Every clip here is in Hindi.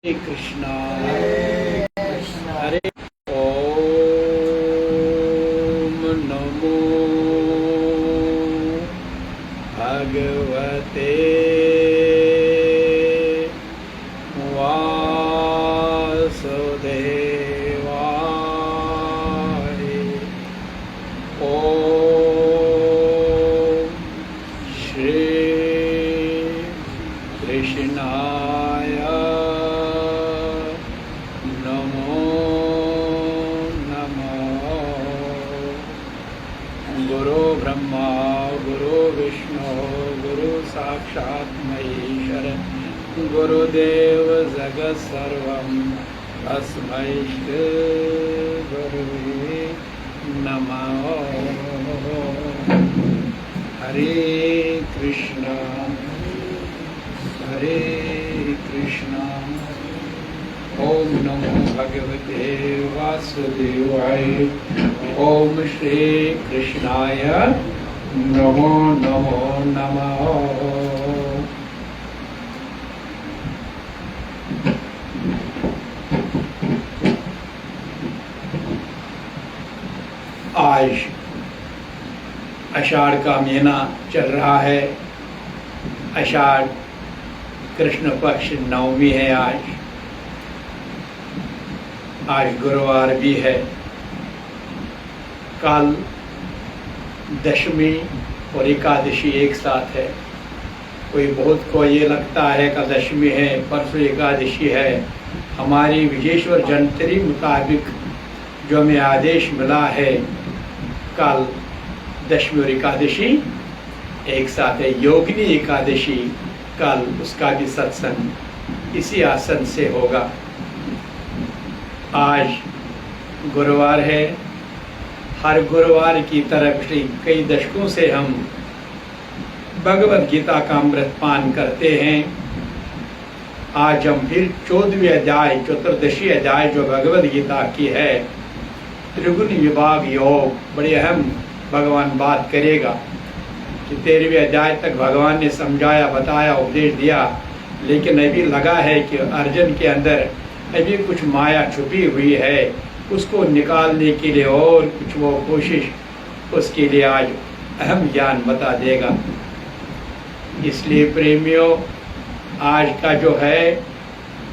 हरे कृष्णा हरे ओम नमो भगवते वासुदेवाय। ओम श्री कृष्णाय नमो नमः। गुरु ब्रह्मा गुरु विष्णु गुरु साक्षात् महेश्वर गुरुदेव जगत् सर्वं तस्मै श्री गुरुवे नमः। हरे कृष्णा ओम नमो भगवते वासुदेवाय। ओम श्री कृष्णाय नमो नमो नमः। आज आषाढ़ का महीना चल रहा है। आषाढ़ कृष्ण पक्ष नवमी है। आज गुरुवार भी है। कल दशमी और एकादशी एक साथ है। कोई बहुत को ये लगता है कल दशमी है परसों एकादशी है। हमारी विजेश्वर जंत्री मुताबिक जो हमें आदेश मिला है कल दशमी और एकादशी एक साथ है। योगिनी एकादशी कल उसका भी सत्संग इसी आसन से होगा। आज गुरुवार है। हर गुरुवार की तरह पिछले कई दशकों से हम भगवद गीता का अमृत पान करते हैं। आज हम फिर 14वें अध्याय चतुर्दशी अध्याय जो भगवद गीता की है त्रिगुण विभाग योग बड़ी अहम भगवान बात करेगा कि 13वें अध्याय तक भगवान ने समझाया बताया उपदेश दिया, लेकिन अभी लगा है कि अर्जुन के अंदर अभी कुछ माया छुपी हुई है, उसको निकालने के लिए और कुछ वो कोशिश उसके लिए आज अहम ज्ञान बता देगा। इसलिए प्रेमियों आज का जो है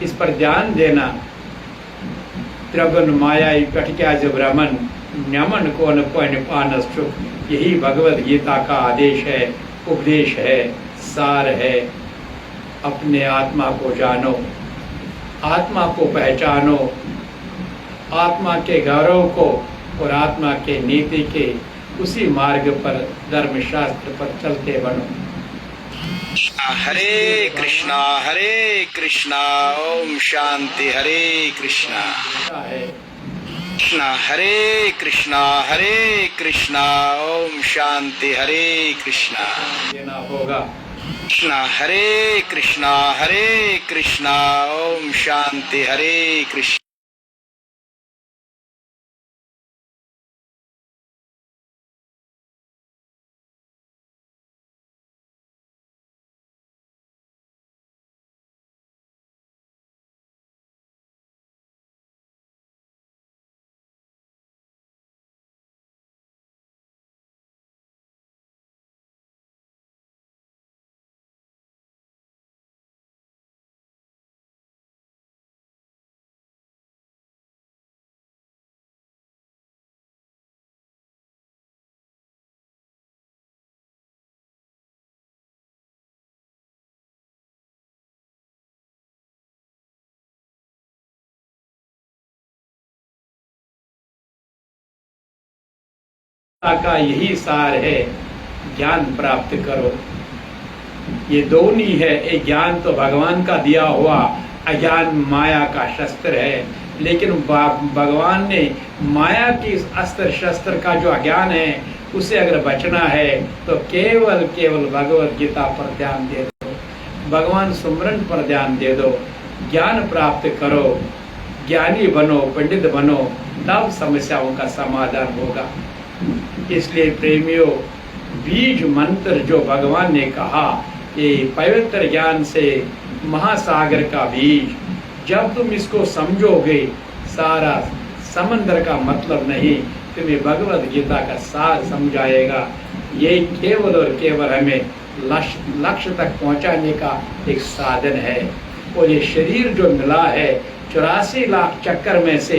इस पर ध्यान देना। त्रिगुण माया कठिया ब्रह्मन न्यमन को पानस्तु, यही भगवद गीता का आदेश है, उपदेश है, सार है। अपने आत्मा को जानो, आत्मा को पहचानो, आत्मा के गौरव को और आत्मा के नीति के उसी मार्ग पर धर्मशास्त्र पर चलते बनो। हरे कृष्णा ओम शांति। हरे कृष्णा कृष्णा हरे कृष्णा ओम शांति। हरे कृष्णा देना होगा। कृष्णा हरे कृष्णा ओम शांति। हरे कृष्ण। का यही सार है, ज्ञान प्राप्त करो। ये दोनों है। एक ज्ञान तो भगवान का दिया हुआ, अज्ञान माया का शस्त्र है। लेकिन भगवान ने माया की अस्त्र शस्त्र का जो अज्ञान है उसे अगर बचना है तो केवल भगवद गीता पर ध्यान दे दो, भगवान सुमरन पर ध्यान दे दो, ज्ञान प्राप्त करो, ज्ञानी बनो, पंडित बनो, तब समस्याओं का समाधान होगा। इसलिए प्रेमियों बीज मंत्र जो भगवान ने कहा, ये पवित्र ज्ञान से महासागर का बीज जब तुम इसको समझोगे सारा समंदर का मतलब नहीं, तुम्हें भगवत गीता का सार समझाएगा। ये केवल और केवल हमें लक्ष्य तक पहुंचाने का एक साधन है। और ये शरीर जो मिला है 84 लाख चक्कर में से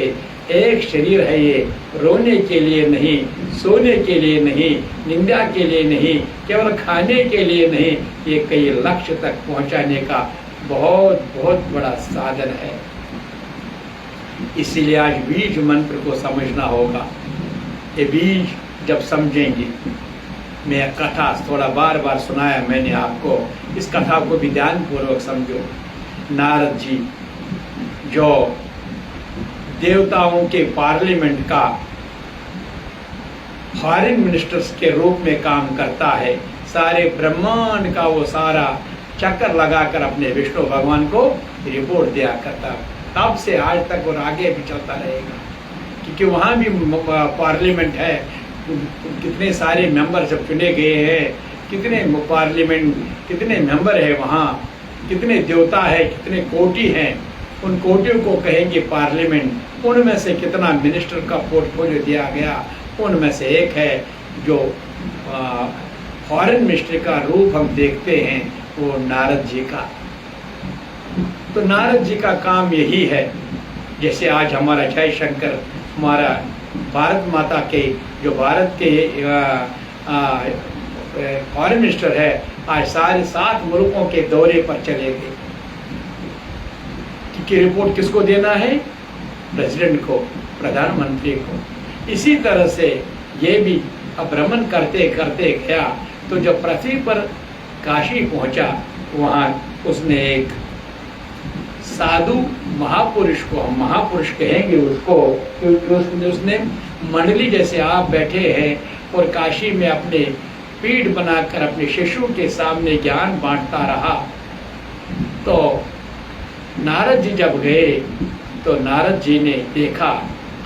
एक शरीर है, ये रोने के लिए नहीं, सोने के लिए नहीं, निंदा के लिए नहीं, केवल खाने के लिए नहीं, ये कई लक्ष्य तक पहुंचाने का बहुत बहुत बड़ा साधन है। इसीलिए आज बीज मंत्र को समझना होगा। ये बीज जब समझेंगे, मैं कथा थोड़ा बार बार सुनाया मैंने आपको, इस कथा को भी ध्यान पूर्वक समझो। नारद जी जो देवताओं के पार्लियामेंट का फॉरेन मिनिस्टर्स के रूप में काम करता है, सारे ब्रह्मांड का वो सारा चक्कर लगाकर अपने विष्णु भगवान को रिपोर्ट दिया करता, तब से आज तक और आगे भी चलता रहेगा। क्योंकि वहाँ भी पार्लियामेंट है, कितने सारे मेंबर जब चुने गए हैं, कितने पार्लियामेंट, कितने मेंबर है वहाँ, कितने देवता है, कितने कोटि हैं, उन कोटियों को कहेंगे पार्लियामेंट। उनमें से कितना मिनिस्टर का पोर्टफोलियो दिया गया, उनमें से एक है जो फॉरेन मिनिस्टर का रूप हम देखते हैं, वो नारद जी का। तो नारद जी का काम यही है, जैसे आज हमारा जय शंकर, हमारा भारत माता के जो भारत के फॉरेन मिनिस्टर है, आज सारे 7 मुल्कों के दौरे पर चले गए। कि रिपोर्ट किसको देना है? प्रेसिडेंट को, प्रधानमंत्री को। इसी तरह से ये भी अब भ्रमण करते करते गया, तो जब पृथ्वी पर काशी पहुंचा, वहाँ उसने एक साधु महापुरुष को, हम महापुरुष कहेंगे उसको, क्योंकि उसने मंडली जैसे आप बैठे हैं और काशी में अपने पीठ बनाकर अपने शिष्यों के सामने ज्ञान बांटता रहा। तो नारद जी जब गए तो नारद जी ने देखा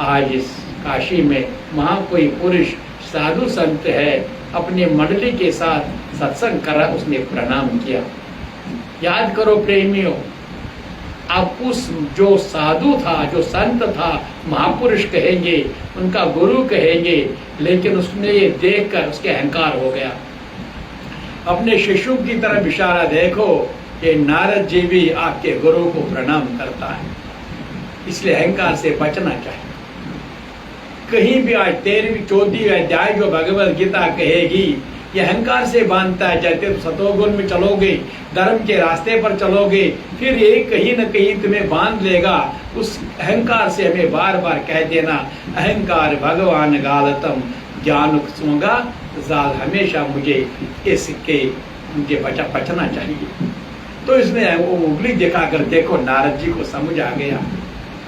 आज इस काशी में वहाँ कोई पुरुष साधु संत है, अपनी मंडली के साथ सत्संग कर रहा, उसने प्रणाम किया। याद करो प्रेमियों, अब उस जो साधु था, जो संत था, महापुरुष कहेंगे, उनका गुरु कहेंगे, लेकिन उसने ये देखकर उसके अहंकार हो गया। अपने शिष्यों की तरफ इशारा, देखो ये नारद जी भी आपके गुरु को प्रणाम करता है। इसलिए अहंकार से बचना चाहिए। कहीं भी आज 13वीं 14वीं अध्याय जो भगवत गीता कहेगी, ये अहंकार से बांधता है। चाहे तुम सतोगुण में चलोगे, धर्म के रास्ते पर चलोगे, फिर ये कहीं न कहीं तुम्हें बांध लेगा। उस अहंकार से हमें बार बार कह देना, अहंकार भगवान गालतम ज्ञान सूंगा जाल, हमेशा मुझे इसके मुझे बचना चाहिए। तो इसने वो उंगली दिखाकर, देखो नारद जी को समझ आ गया,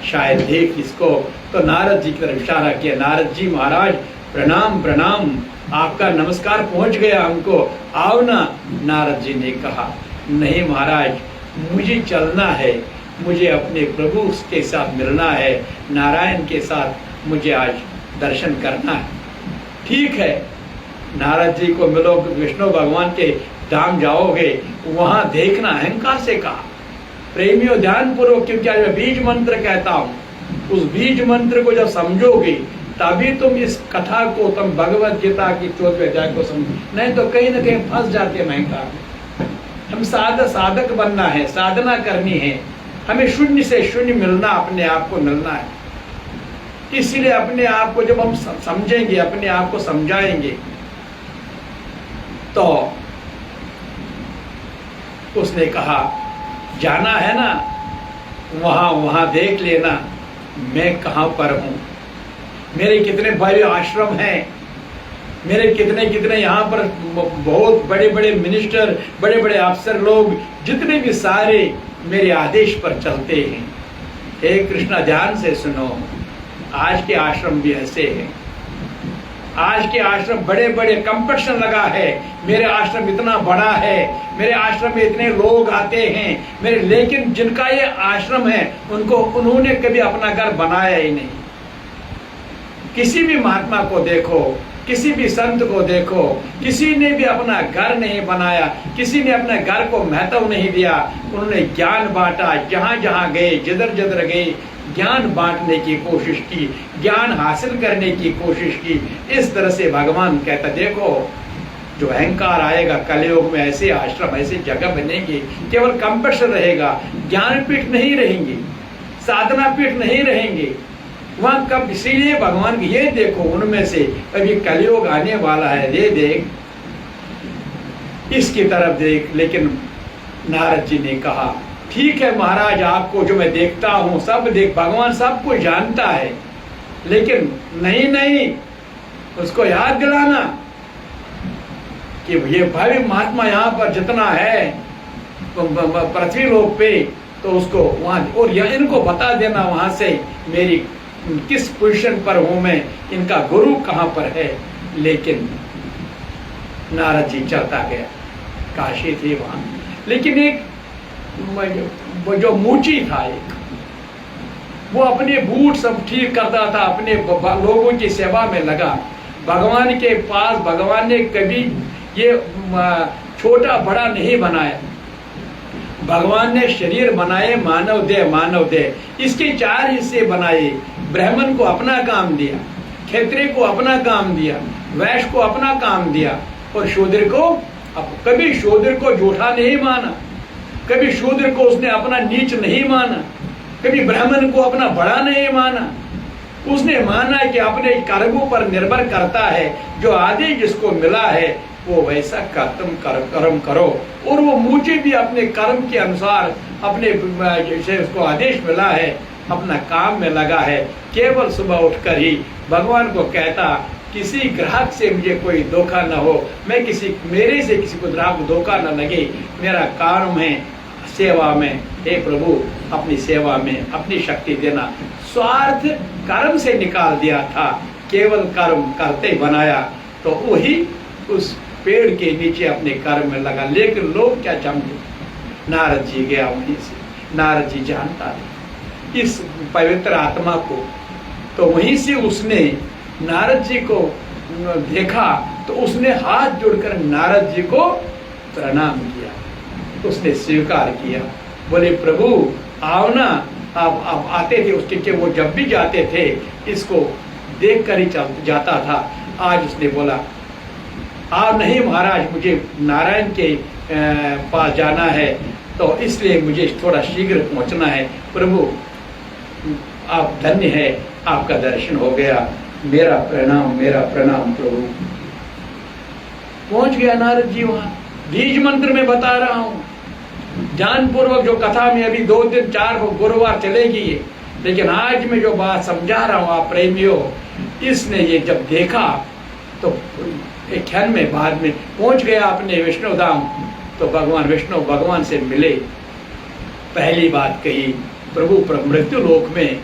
शायद देख इसको। तो नारद जी की तरफ इशारा किया, नारद जी महाराज प्रणाम प्रणाम, आपका नमस्कार पहुंच गया हमको, आओ ना। नारद जी ने कहा, नहीं महाराज, मुझे चलना है, मुझे अपने प्रभु के साथ मिलना है, नारायण के साथ मुझे आज दर्शन करना है। ठीक है, नारद जी को मिलो, विष्णु भगवान के धाम जाओगे, वहां देखना। अहंकार से कहा। प्रेमियों ध्यान पूर्वक, क्योंकि आज मैं बीज मंत्र कहता हूँ, उस बीज मंत्र को जब समझोगे तभी तुम इस कथा को, तुम भगवत गीता की 14वें अध्याय को समझ, नहीं तो कहीं ना कहीं फंस जाते हैं अहंकार में। हम साधक बनना है, साधना करनी है, हमें शून्य से शून्य मिलना, अपने आप को मिलना है। इसलिए अपने आप को जब हम समझेंगे, अपने आप को समझाएंगे, तो उसने कहा जाना है ना, वहां देख लेना मैं कहां पर हूं, मेरे कितने बड़े आश्रम हैं, मेरे कितने कितने यहाँ पर बहुत बड़े बड़े मिनिस्टर, बड़े बड़े अफसर लोग, जितने भी सारे मेरे आदेश पर चलते हैं। हे कृष्णा ध्यान से सुनो, आज के आश्रम भी ऐसे हैं। आज के आश्रम बड़े बड़े कंपटीशन लगा है, मेरे आश्रम इतना बड़ा है, मेरे आश्रम में इतने लोग आते हैं मेरे, लेकिन जिनका ये आश्रम है उन्होंने कभी अपना घर बनाया ही नहीं। किसी भी महात्मा को देखो, किसी भी संत को देखो, किसी ने भी अपना घर नहीं बनाया, किसी ने अपने घर को महत्व नहीं दिया। उन्होंने ज्ञान बांटा, जहां जहां गए, जिधर जिधर गए, ज्ञान बांटने की कोशिश की, ज्ञान हासिल करने की कोशिश की। इस तरह से भगवान कहता, देखो जो अहंकार आएगा कलयुग में, ऐसे आश्रम, ऐसी जगह बनेंगे, केवल कंपटीशन रहेगा, ज्ञानपीठ नहीं रहेंगे, साधना पीठ नहीं रहेंगे वहां कब। इसीलिए भगवान की ये देखो, उनमें से अभी कलयुग आने वाला है, ये देख, इसकी तरफ देख। लेकिन नारद जी ने कहा, ठीक है महाराज, आपको जो मैं देखता हूं सब देख, भगवान सबको जानता है, लेकिन नहीं, उसको याद दिलाना कि ये भावी महात्मा यहाँ पर जितना है पृथ्वी लोक पे, तो उसको वहां, और इनको बता देना वहां से मेरी किस पोजीशन पर हूं मैं, इनका गुरु कहां पर है। लेकिन नारद जी चलता गया, काशी थी वहां, लेकिन एक जो मूची था, एक वो अपने बूट सब ठीक करता था, अपने लोगों की सेवा में लगा। भगवान के पास भगवान ने कभी ये छोटा बड़ा नहीं बनाया। भगवान ने शरीर बनाए, मानव देह, इसके 4 हिस्से बनाए। ब्राह्मण को अपना काम दिया, क्षत्रिय को अपना काम दिया, वैश्य को अपना काम दिया, और शूद्र को, कभी शूद्र को झूठा नहीं माना, कभी शूद्र को उसने अपना नीच नहीं माना, कभी ब्राह्मण को अपना बड़ा नहीं माना। उसने माना कि अपने कर्मों पर निर्भर करता है, जो आदेश जिसको मिला है वो वैसा कर्म करो। और वो मुझे भी अपने कर्म के अनुसार, अपने जैसे उसको आदेश मिला है, अपना काम में लगा है। केवल सुबह उठकर ही भगवान को कहता, किसी ग्राहक से मुझे कोई धोखा न हो, मैं मेरे से किसी को ग्राहक को धोखा न लगे, मेरा काम है सेवा में, हे प्रभु अपनी सेवा में अपनी शक्ति देना। स्वार्थ कर्म से निकाल दिया था, केवल कर्म करते बनाया, तो वही उस पेड़ के नीचे अपने कर्म में लगा। लेकिन लोग क्या समझे, नारद जी गया वहीं से। नारद जी जानता था इस पवित्र आत्मा को, तो वहीं से उसने नारद जी को देखा, तो उसने हाथ जोड़कर नारद जी को प्रणाम किया, उसने स्वीकार किया। बोले प्रभु आओ ना, आप आते थे उसके, वो जब भी जाते थे इसको देख कर ही जाता था। आज उसने बोला, आप नहीं महाराज, मुझे नारायण के पास जाना है, तो इसलिए मुझे थोड़ा शीघ्र पहुंचना है। प्रभु आप धन्य है, आपका दर्शन हो गया, मेरा प्रणाम प्रभु। पहुंच गया नारद जी वहां। बीज मंत्र में बता रहा हूं, ध्यान पूर्वक जो कथा में अभी 2 दिन 4 गुरुवार चलेगी, लेकिन आज मैं जो बात समझा रहा हूं आप प्रेमियों, इसने ये जब देखा तो एक क्षण में बाद में पहुंच गया अपने विष्णु धाम। तो भगवान विष्णु भगवान से मिले, पहली बात कही, प्रभु मृत्यु लोक में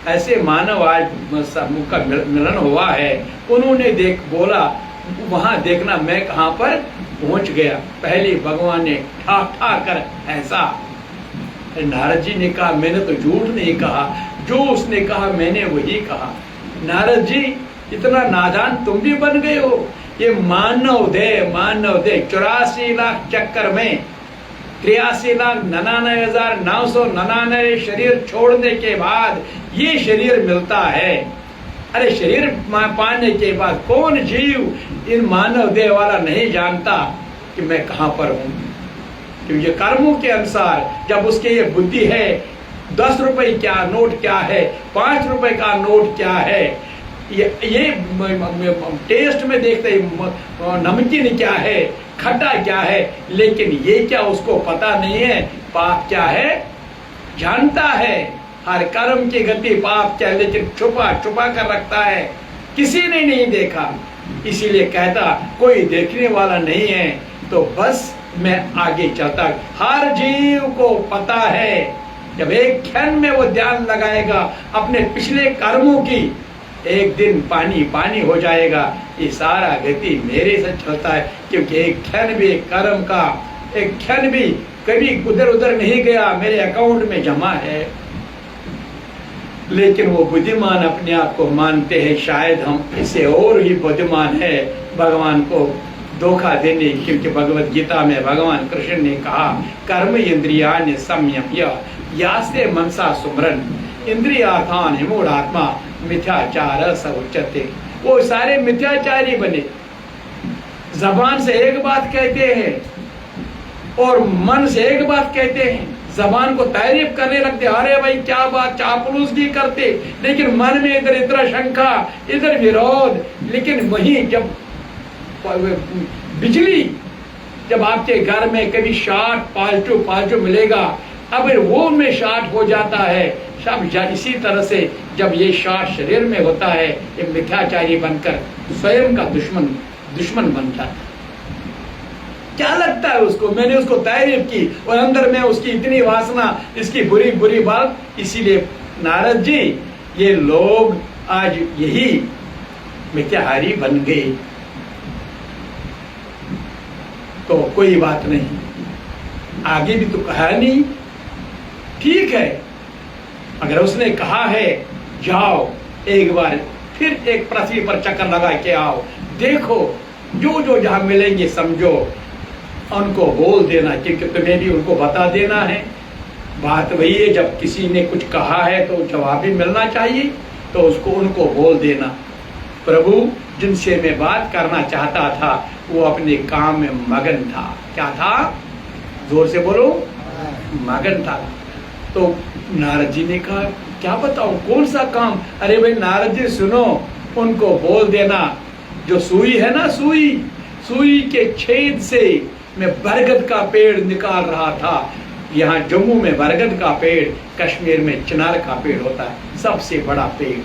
ऐसे मानव आज मुख का मिलन हुआ है, उन्होंने बोला वहां देखना मैं कहां पर पहुंच गया। पहले भगवान ने ठा कर ऐसा। नारद जी ने कहा, मैंने तो झूठ नहीं कहा, जो उसने कहा मैंने वही कहा। नारद जी इतना नादान तुम भी बन गए हो। ये मानव देह 84 लाख चक्कर में 83,99,999 शरीर छोड़ने के बाद ये शरीर मिलता है। अरे शरीर पाने के बाद कौन जीव इन मानव देह वाला नहीं जानता कि मैं कहां पर हूं, क्योंकि कर्मों के अनुसार जब उसके ये बुद्धि है, 10 रुपए क्या नोट क्या है, 5 रुपए का नोट क्या है, ये टेस्ट में देखते नमकीन क्या है, खट्टा क्या है, लेकिन ये क्या उसको पता नहीं है पाप क्या है। जानता है हर कर्म की गति पाप क्या, लेकिन छुपा कर रखता है, किसी ने नहीं देखा। इसीलिए कहता कोई देखने वाला नहीं है, तो बस मैं आगे चलता। हर जीव को पता है, जब एक क्षण में वो ध्यान लगाएगा अपने पिछले कर्मों की, एक दिन पानी हो जाएगा। ये सारा गति मेरे से चलता है, क्योंकि एक क्षण भी कर्म का एक क्षण भी कभी उधर नहीं गया, मेरे अकाउंट में जमा है। लेकिन वो बुद्धिमान अपने आप को मानते हैं, शायद हम इससे और ही बुद्धिमान है भगवान को धोखा देने, क्योंकि भगवत गीता में भगवान कृष्ण ने कहा कर्म इंद्रियाणि संयम्य यास्ते मनसा सुमरन इंद्रियार्थान मूढ़ात्मा मिथ्याचार स उच्यते। वो सारे मिथ्याचारी बने, जबान से एक बात कहते हैं और मन से एक बात कहते हैं। जबान को तारीफ करने लगते, अरे भाई क्या बात, चापलूसगी करते, लेकिन मन में इधर इधर शंका, इधर विरोध। लेकिन वही जब बिजली, जब आपके घर में कभी शॉर्ट पॉजिटिव मिलेगा, अब वो में शॉर्ट हो जाता है सब। इसी तरह से जब ये शॉर्ट शरीर में होता है, ये मिथ्याचारी बनकर स्वयं का दुश्मन बनता है। क्या लगता है उसको, मैंने उसको तारीफ की और अंदर में उसकी इतनी वासना, इसकी बुरी बात। इसीलिए नारद जी, ये लोग आज यही मिथ्याहारी बन गए। तो कोई बात नहीं, आगे भी तो कहा नहीं, ठीक है। अगर उसने कहा है जाओ एक बार फिर एक पृथ्वी पर चक्कर लगा के आओ, देखो जो जहां मिलेंगे समझो, उनको बोल देना, क्योंकि तुम्हें भी उनको बता देना है। बात वही है, जब किसी ने कुछ कहा है तो जवाब भी मिलना चाहिए, तो उसको उनको बोल देना। प्रभु जिनसे मैं बात करना चाहता था वो अपने काम में मगन था। क्या था, जोर से बोलो, मगन था। तो नारद जी ने कहा क्या बताऊं कौन सा काम। अरे भाई नारद जी सुनो, उनको बोल देना, जो सुई है ना, सुई के छेद से मैं बरगद का पेड़ निकाल रहा था। यहाँ जम्मू में बरगद का पेड़, कश्मीर में चिनार का पेड़ होता है, सबसे बड़ा पेड़।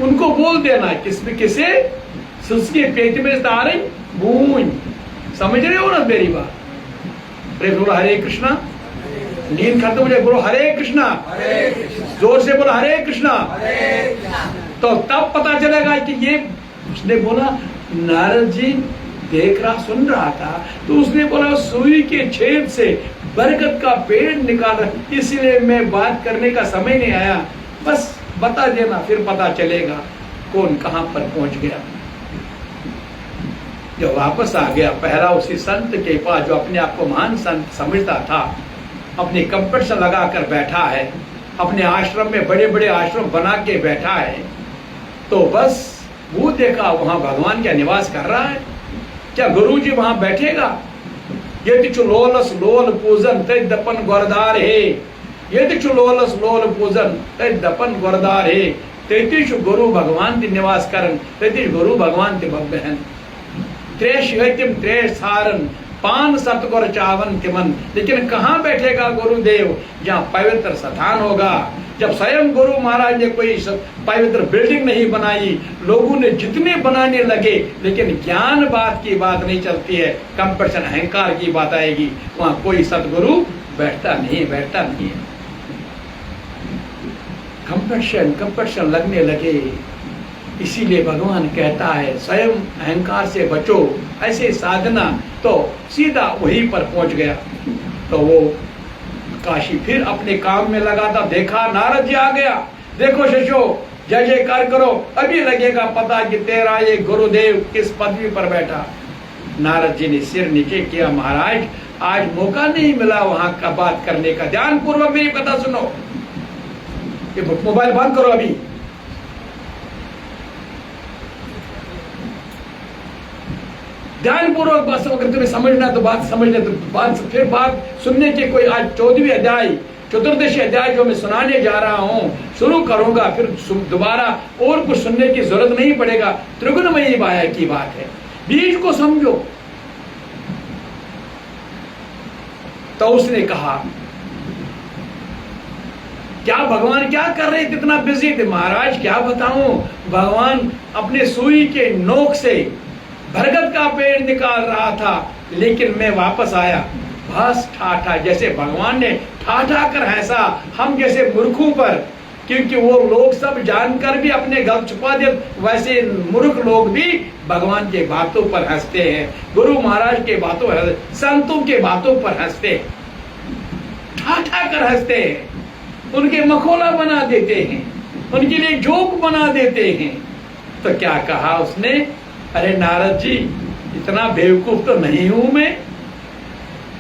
उनको बोल देना, किसे, उसके पेट में तारे बूंद। समझ रहे हो ना मेरी बात? अरे बोलो हरे कृष्णा, नींद खत्म हो जाए, बोलो हरे कृष्णा, जोर से बोलो हरे कृष्णा। तो तब पता चलेगा कि ये, उसने बोला नारद जी देख रहा सुन रहा था, तो उसने बोला सुई के छेद से बरगद का पेड़ निकाल रहा, इसलिए मैं बात करने का समय नहीं आया। बस बता देना, फिर पता चलेगा कौन कहां पर पहुंच गया। जब वापस आ गया, पहला उसी संत के पास जो अपने आप को महान संत समझता था, अपने कंपट लगा कर बैठा है, अपने आश्रम में बड़े बड़े आश्रम बना के बैठा है। तो बस वो देखा वहां भगवान क्या निवास कर रहा है, क्या गुरु जी वहां बैठेगा। ये लोलस लोल पूजन ते दपन गोरदार है, ये लोलस लोल पूजन ते दपन गोरदार है, तेतीश गुरु भगवान ती निवास करन, तेतीश गुरु भगवान ती बहन, त्रेश यतिम त्रेश सारन, पान सतगुर चावन तिमन। लेकिन कहाँ बैठेगा गुरुदेव, जहाँ पवित्र स्थान होगा। जब स्वयं गुरु महाराज ने कोई पवित्र बिल्डिंग नहीं बनाई, लोगों ने जितने बनाने लगे, लेकिन ज्ञान बात की बात नहीं चलती है, कंपटीशन अहंकार की बात आएगी, वहां कोई सतगुरु बैठता नहीं है। कंपटीशन लगने लगे। इसीलिए भगवान कहता है स्वयं अहंकार से बचो, ऐसे साधना। तो सीधा वहीं पर पहुंच गया। तो वो काशी फिर अपने काम में लगा था, देखा नारद जी आ गया, देखो शिष्यो जय जयकार करो, अभी लगेगा पता कि तेरा ये गुरुदेव किस पदवी पर बैठा। नारद जी ने सिर नीचे किया, महाराज आज मौका नहीं मिला वहां का बात करने का, ध्यान पूर्वक मेरी कथा सुनो। ये मोबाइल बंद करो अभी। ध्यान पूर्वक बात, अगर तुम्हें समझना तो बात समझना, तो बात सुनने के कोई, आज 14वीं अध्याय 14दशी अध्याय जो मैं सुनाने जा रहा हूं शुरू करूंगा, फिर दोबारा और कुछ सुनने की जरूरत नहीं पड़ेगा। त्रिगुणमयी माया की बात है, बीज को समझो। तो उसने कहा क्या भगवान क्या कर रहे थे, इतना बिजी थे। महाराज क्या बताऊं, भगवान अपने सुई के नोक से बरगद का पेड़ निकाल रहा था, लेकिन मैं वापस आया, बस ठाठा, जैसे भगवान ने ठाठा कर हंसा हम जैसे मूर्खों पर, क्योंकि वो लोग सब जानकर भी अपने गल छुपा दे, वैसे मूर्ख लोग भी भगवान के बातों पर हंसते हैं, गुरु महाराज के बातों पर, संतों के बातों पर हंसते हैं, ठाठा कर हंसते हैं। उनके मखौला बना देते हैं, उनके लिए जोक बना देते हैं। तो क्या कहा उसने, अरे नारद जी, इतना बेवकूफ तो नहीं हूं मैं।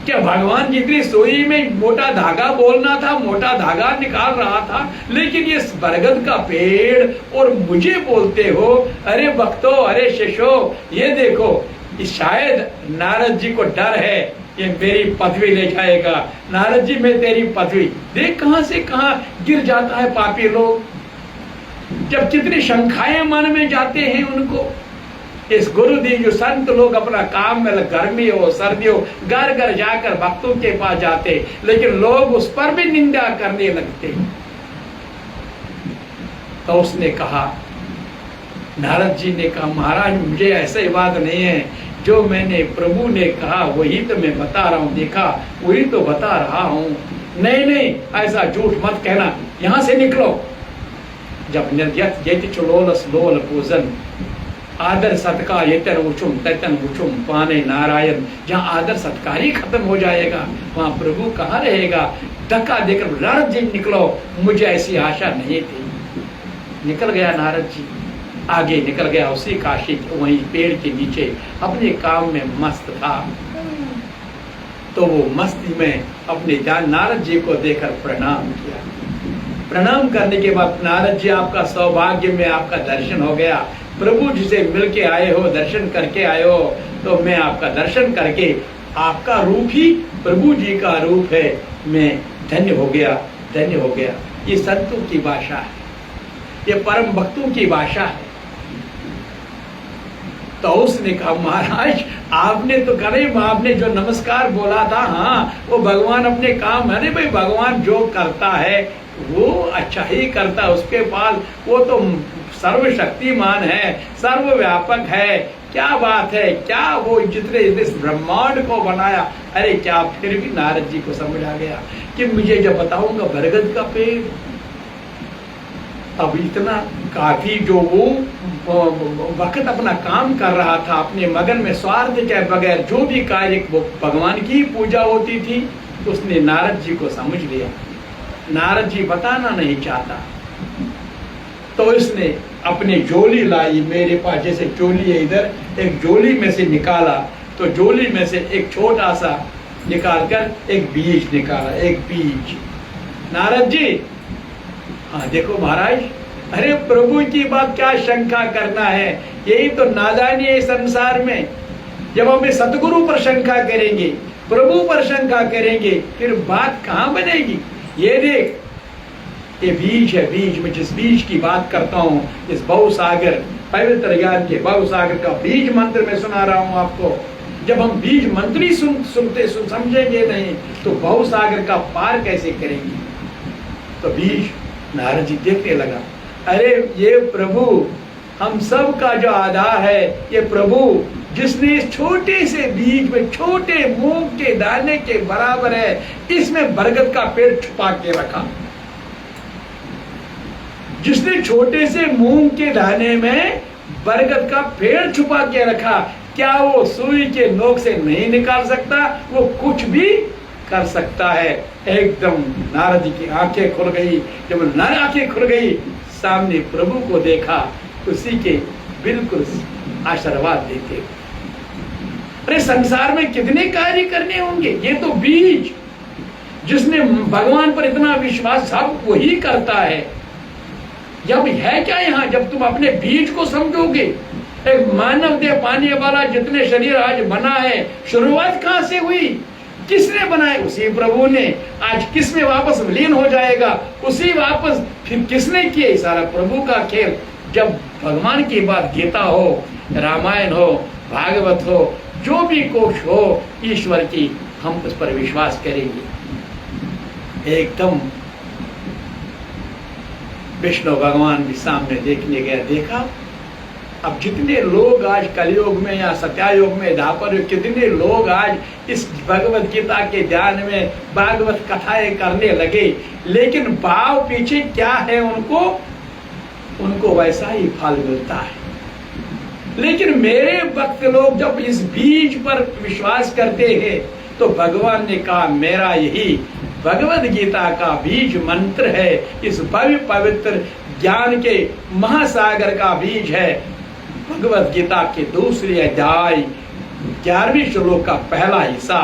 क्या भगवान जितनी सोई में मोटा धागा बोलना था, मोटा धागा निकाल रहा था, लेकिन ये बरगद का पेड़ और मुझे बोलते हो। अरे भक्तों, अरे शिष्यों, ये देखो, शायद नारद जी को डर है ये मेरी पदवी ले जाएगा। नारद जी, मैं तेरी पदवी, देख कहां से कहां गिर जाता है पापी लोग। जब कितनी शंखाएं मन में जाते हैं उनको। इस गुरुदेव जो संत लोग अपना काम में, गर्मी हो सर्दी हो, घर घर जाकर भक्तों के पास जाते, लेकिन लोग उस पर भी निंदा करने लगते। तो उसने कहा, नारद जी ने कहा, महाराज मुझे ऐसी बात नहीं है, जो मैंने प्रभु ने कहा वही तो मैं बता रहा हूं, देखा वही तो बता रहा हूं। नहीं नहीं, ऐसा झूठ मत कहना, यहां से निकलो। जब निर्यत चुलोल स्लोल पूजन आदर सत्कार येतन उचुम तैतन उचुम पाने नारायण, जहाँ आदर सत्कार ही खत्म हो जाएगा वहां प्रभु कहाँ रहेगा। धक्का देकर नारद जी निकलो, मुझे ऐसी आशा नहीं थी। निकल गया नारद जी, आगे निकल गया उसी काशी, वहीं पेड़ के नीचे अपने काम में मस्त था। तो वो मस्ती में अपने जान नारद जी को देखकर प्रणाम किया। प्रणाम करने के बाद, नारद जी आपका सौभाग्य में आपका दर्शन हो गया, प्रभु जी से मिल के आए हो, दर्शन करके आए हो, तो मैं आपका दर्शन करके, आपका रूप ही प्रभु जी का रूप है, मैं धन्य हो गया, धन्य हो गया। ये संतों की भाषा है, ये परम भक्तों की भाषा है। तो उसने कहा, महाराज आपने तो करे, आपने जो नमस्कार बोला था, हाँ वो भगवान अपने काम, अरे भाई भगवान जो करता है वो अच्छा ही करता है, उसके पास वो तो सर्वशक्तिमान है, सर्वव्यापक है। क्या बात है, क्या वो जितने इस ब्रह्मांड को बनाया। अरे क्या, फिर भी नारद जी को समझ आ गया कि मुझे जब बताऊंगा बरगद का पेड़। अब इतना काफी जो वो वक्त अपना काम कर रहा था, अपने मगन में स्वार्थ के बगैर जो भी कार्य वो भगवान की पूजा होती थी, उसने नारद जी को समझ लिया। नारद जी बताना नहीं चाहता, तो इसने अपनी झोली लाई, मेरे पास जैसे चोली है इधर, एक झोली में से निकाला, तो झोली में से एक छोटा सा निकालकर एक बीज निकाला, एक बीज। नारद जी, हाँ देखो महाराज, अरे प्रभु की बात क्या शंका करना है, यही तो नादानी है संसार में। जब हम सतगुरु पर शंका करेंगे, प्रभु पर शंका करेंगे, फिर बात कहाँ बनेगी। ये देख, ये बीज है, बीज में जिस बीज की बात करता हूँ, इस बहुसागर पवित्र ज्ञान के बहुसागर का बीज मंत्र में सुना रहा हूँ आपको। जब हम बीज मंत्र ही समझेंगे नहीं, तो बहुसागर का पार कैसे करेंगे। तो बीज, नारद जी देखने लगा, अरे ये प्रभु हम सब का जो आधार है, ये प्रभु जिसने इस छोटे से बीज में, छोटे मूंग के दाने के बराबर है, इसमें बरगद का पेड़ छुपा के रखा। जिसने छोटे से मूंग के दाने में बरगद का पेड़ छुपा के रखा, क्या वो सुई के नोक से नहीं निकाल सकता, वो कुछ भी कर सकता है। एकदम नारद जी की आंखें खुल गई। जब नारद आंखें खुल गई, सामने प्रभु को देखा, उसी के बिल्कुल आशीर्वाद देते। अरे संसार में कितने कार्य करने होंगे, ये तो बीज, जिसने भगवान पर इतना विश्वास, सब वही करता है। जब है क्या यहाँ, जब तुम अपने बीज को समझोगे। एक मानव देह पाने वाला जितने शरीर आज बना है, शुरुआत कहाँ से हुई, किसने बनाए, उसी प्रभु ने। आज किस में वापस विलीन हो जाएगा, उसी वापस फिर किसने किए, सारा प्रभु का खेल। जब भगवान की बात, गीता हो, रामायण हो, भागवत हो, जो भी कोश हो ईश्वर की, हम उस पर विश्वास करेंगे। एकदम विष्णु भगवान भी सामने देखने गया, देखा अब जितने लोग आज कलयुग में या सत्यायुग में, द्वापर युग, कितने लोग आज इस भगवत गीता के ध्यान में भागवत कथाएं करने लगे, लेकिन भाव पीछे क्या है, उनको वैसा ही फल मिलता है। लेकिन मेरे भक्त लोग जब इस बीज पर विश्वास करते हैं, तो भगवान ने कहा मेरा यही भगवद गीता का बीज मंत्र है, इस भव्य पवित्र ज्ञान के महासागर का बीज है। भगवद गीता के दूसरे अध्याय 11वें श्लोक का पहला हिस्सा,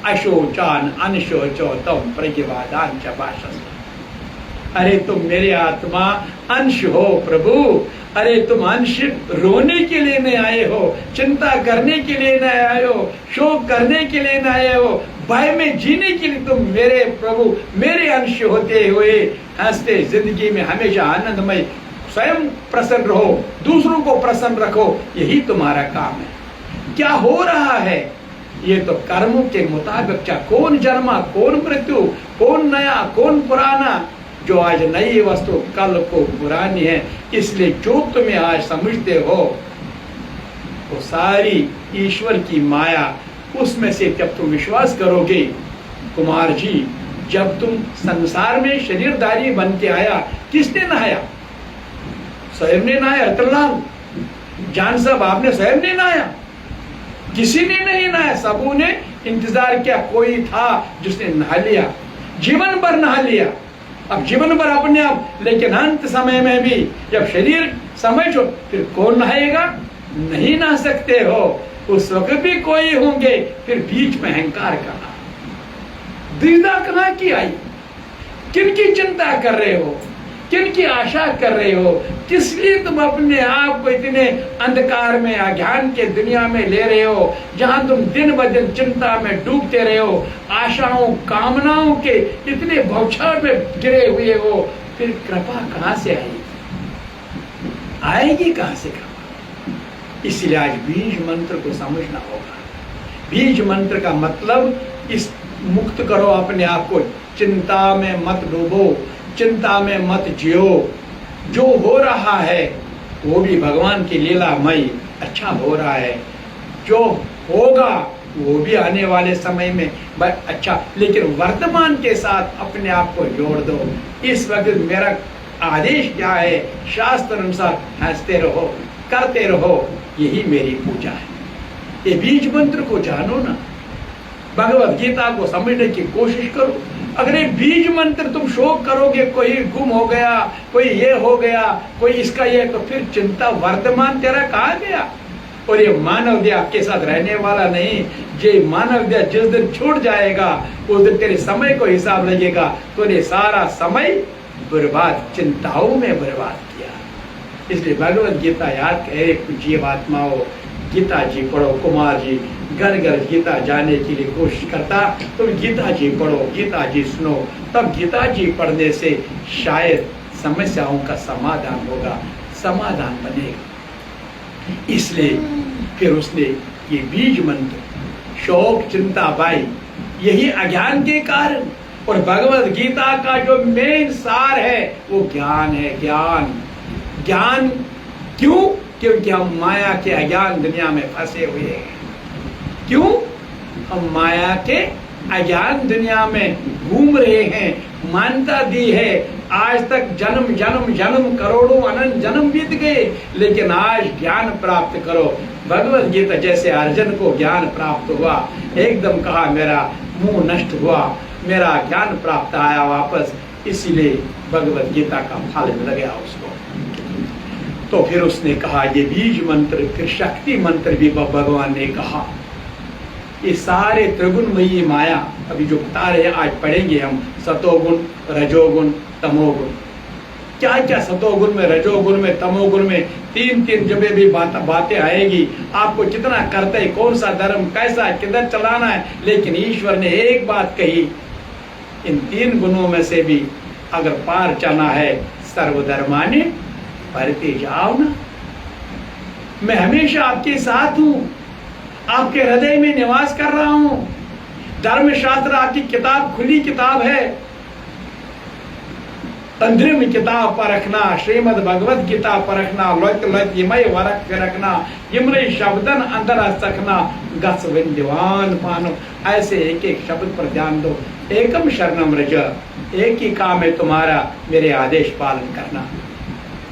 अशोचान अनशोचो तम प्रज्ञवादान च भाषस्व। अरे तुम मेरे आत्मा अंश हो प्रभु, अरे तुम अंश रोने के लिए नहीं आए हो, चिंता करने के लिए नहीं आए हो, शोक करने के लिए नहीं आए हो, भय में जीने के लिए तुम मेरे प्रभु मेरे अंश होते हुए हंसते जिंदगी में हमेशा आनंदमय स्वयं प्रसन्न रहो, दूसरों को प्रसन्न रखो, यही तुम्हारा काम है। क्या हो रहा है ये तो कर्मों के मुताबिक, कौन जन्मा कौन मृत्यु, कौन नया कौन पुराना, जो आज नई वस्तु कल को पुरानी है। इसलिए जो तुम्हें आज समझते हो वो सारी ईश्वर की माया, उसमें से जब तुम विश्वास करोगे, कुमार जी जब तुम संसार में शरीरधारी बन के आया, किसने नहाया? स्वयं ने नहाया। रतनलाल जान साहब आपने स्वयं ने नहाया? किसी ने नहीं नहाया, सबों ने इंतजार किया, कोई था जिसने नहा लिया, जीवन भर नहा लिया। अब जीवन भर अपने आप, लेकिन अंत समय में भी जब शरीर समझो, फिर कौन नहाएगा? नहीं नहा सकते हो। उस वक्त भी कोई होंगे, फिर बीच में अहंकार कहा, द्विधा कहां की आई? किनकी चिंता कर रहे हो, किनकी आशा कर रहे हो? किस लिए तुम अपने आप को इतने अंधकार में अज्ञान के दुनिया में ले रहे हो, जहां तुम दिन ब दिन चिंता में डूबते रहे हो, आशाओं कामनाओं के इतने बौछार में गिरे हुए हो? फिर कृपा कहां से आएगी? आएगी कहां से कृपा? इसलिए आज बीज मंत्र को समझना होगा। बीज मंत्र का मतलब, इस मुक्त करो अपने आप को, चिंता में मत डूबो, चिंता में मत जियो। जो हो रहा है वो भी भगवान की लीलामय अच्छा हो रहा है, जो होगा वो भी आने वाले समय में अच्छा, लेकिन वर्तमान के साथ अपने आप को जोड़ दो। इस वक्त मेरा आदेश क्या है? शास्त्र अनुसार हंसते रहो, करते रहो, यही मेरी पूजा है। ये बीज मंत्र को जानो ना, भगवद गीता को समझने की कोशिश करो। अगर ये बीज मंत्र तुम शोक करोगे, कोई गुम हो गया, कोई ये हो गया, कोई इसका ये, तो फिर चिंता वर्तमान तेरा कहाँ गया? और ये मानव देह आपके साथ रहने वाला नहीं। ये मानव देह जिस दिन छूट जाएगा, उस दिन तेरे समय को हिसाब लगेगा। तो ये सारा समय बर्बाद, चिंताओं में बर्बाद किया। इसलिए भगवद गीता याद करे जीवात्माओं, गीता जी पढ़ो। कुमार जी घर घर गीता जाने के लिए कोशिश करता, तुम गीता जी पढ़ो, गीता जी सुनो, तब गीता जी पढ़ने से शायद समस्याओं का समाधान होगा, समाधान बनेगा। इसलिए फिर उसने ये बीज मंत्र, शोक चिंता बाई, यही अज्ञान के कारण। और भगवद गीता का जो मेन सार है वो ज्ञान है। ज्ञान क्यों? क्योंकि हम माया के अज्ञान दुनिया में फंसे हुए हैं। क्यों? हम माया के अज्ञान दुनिया में घूम रहे हैं। मान्यता दी है, आज तक जन्म जन्म जन्म करोड़ों अनंत जन्म बीत गए, लेकिन आज ज्ञान प्राप्त करो। भगवद गीता जैसे अर्जुन को ज्ञान प्राप्त हुआ, एकदम कहा मेरा मुंह नष्ट हुआ, मेरा ज्ञान प्राप्त आया वापस, इसीलिए भगवद गीता का फल मिल गया उसको। तो फिर उसने कहा ये बीज मंत्र, फिर शक्ति मंत्र भी भगवान ने कहा। ये सारे त्रिगुणमयी माया अभी जो बता रहे हैं, आज पढ़ेंगे हम, सतोगुण, रजोगुण, तमोगुण। क्या क्या सतोगुण में, रजोगुण में, तमोगुण में, तीन जब भी बातें आएगी, आपको कितना कर्तव्य, कौन सा धर्म, कैसा किधर चलाना है। लेकिन ईश्वर ने एक बात कही, इन तीन गुणों में से भी अगर पार चलना है, सर्वधर्मानि परिते जाओ ना। मैं हमेशा आपके साथ हूं, आपके हृदय में निवास कर रहा हूं। धर्मशास्त्र आपकी किताब, खुली किताब है। तंत्रिम किताब परखना, श्रीमद भगवत गीता परखना, लौत लौत यमय वरक रखना, यमरे शब्दन अंदर सखना, गस विंदवान पानो। ऐसे एक एक शब्द पर ध्यान दो। एकम शरणम रज, एक ही काम है तुम्हारा, मेरे आदेश पालन करना।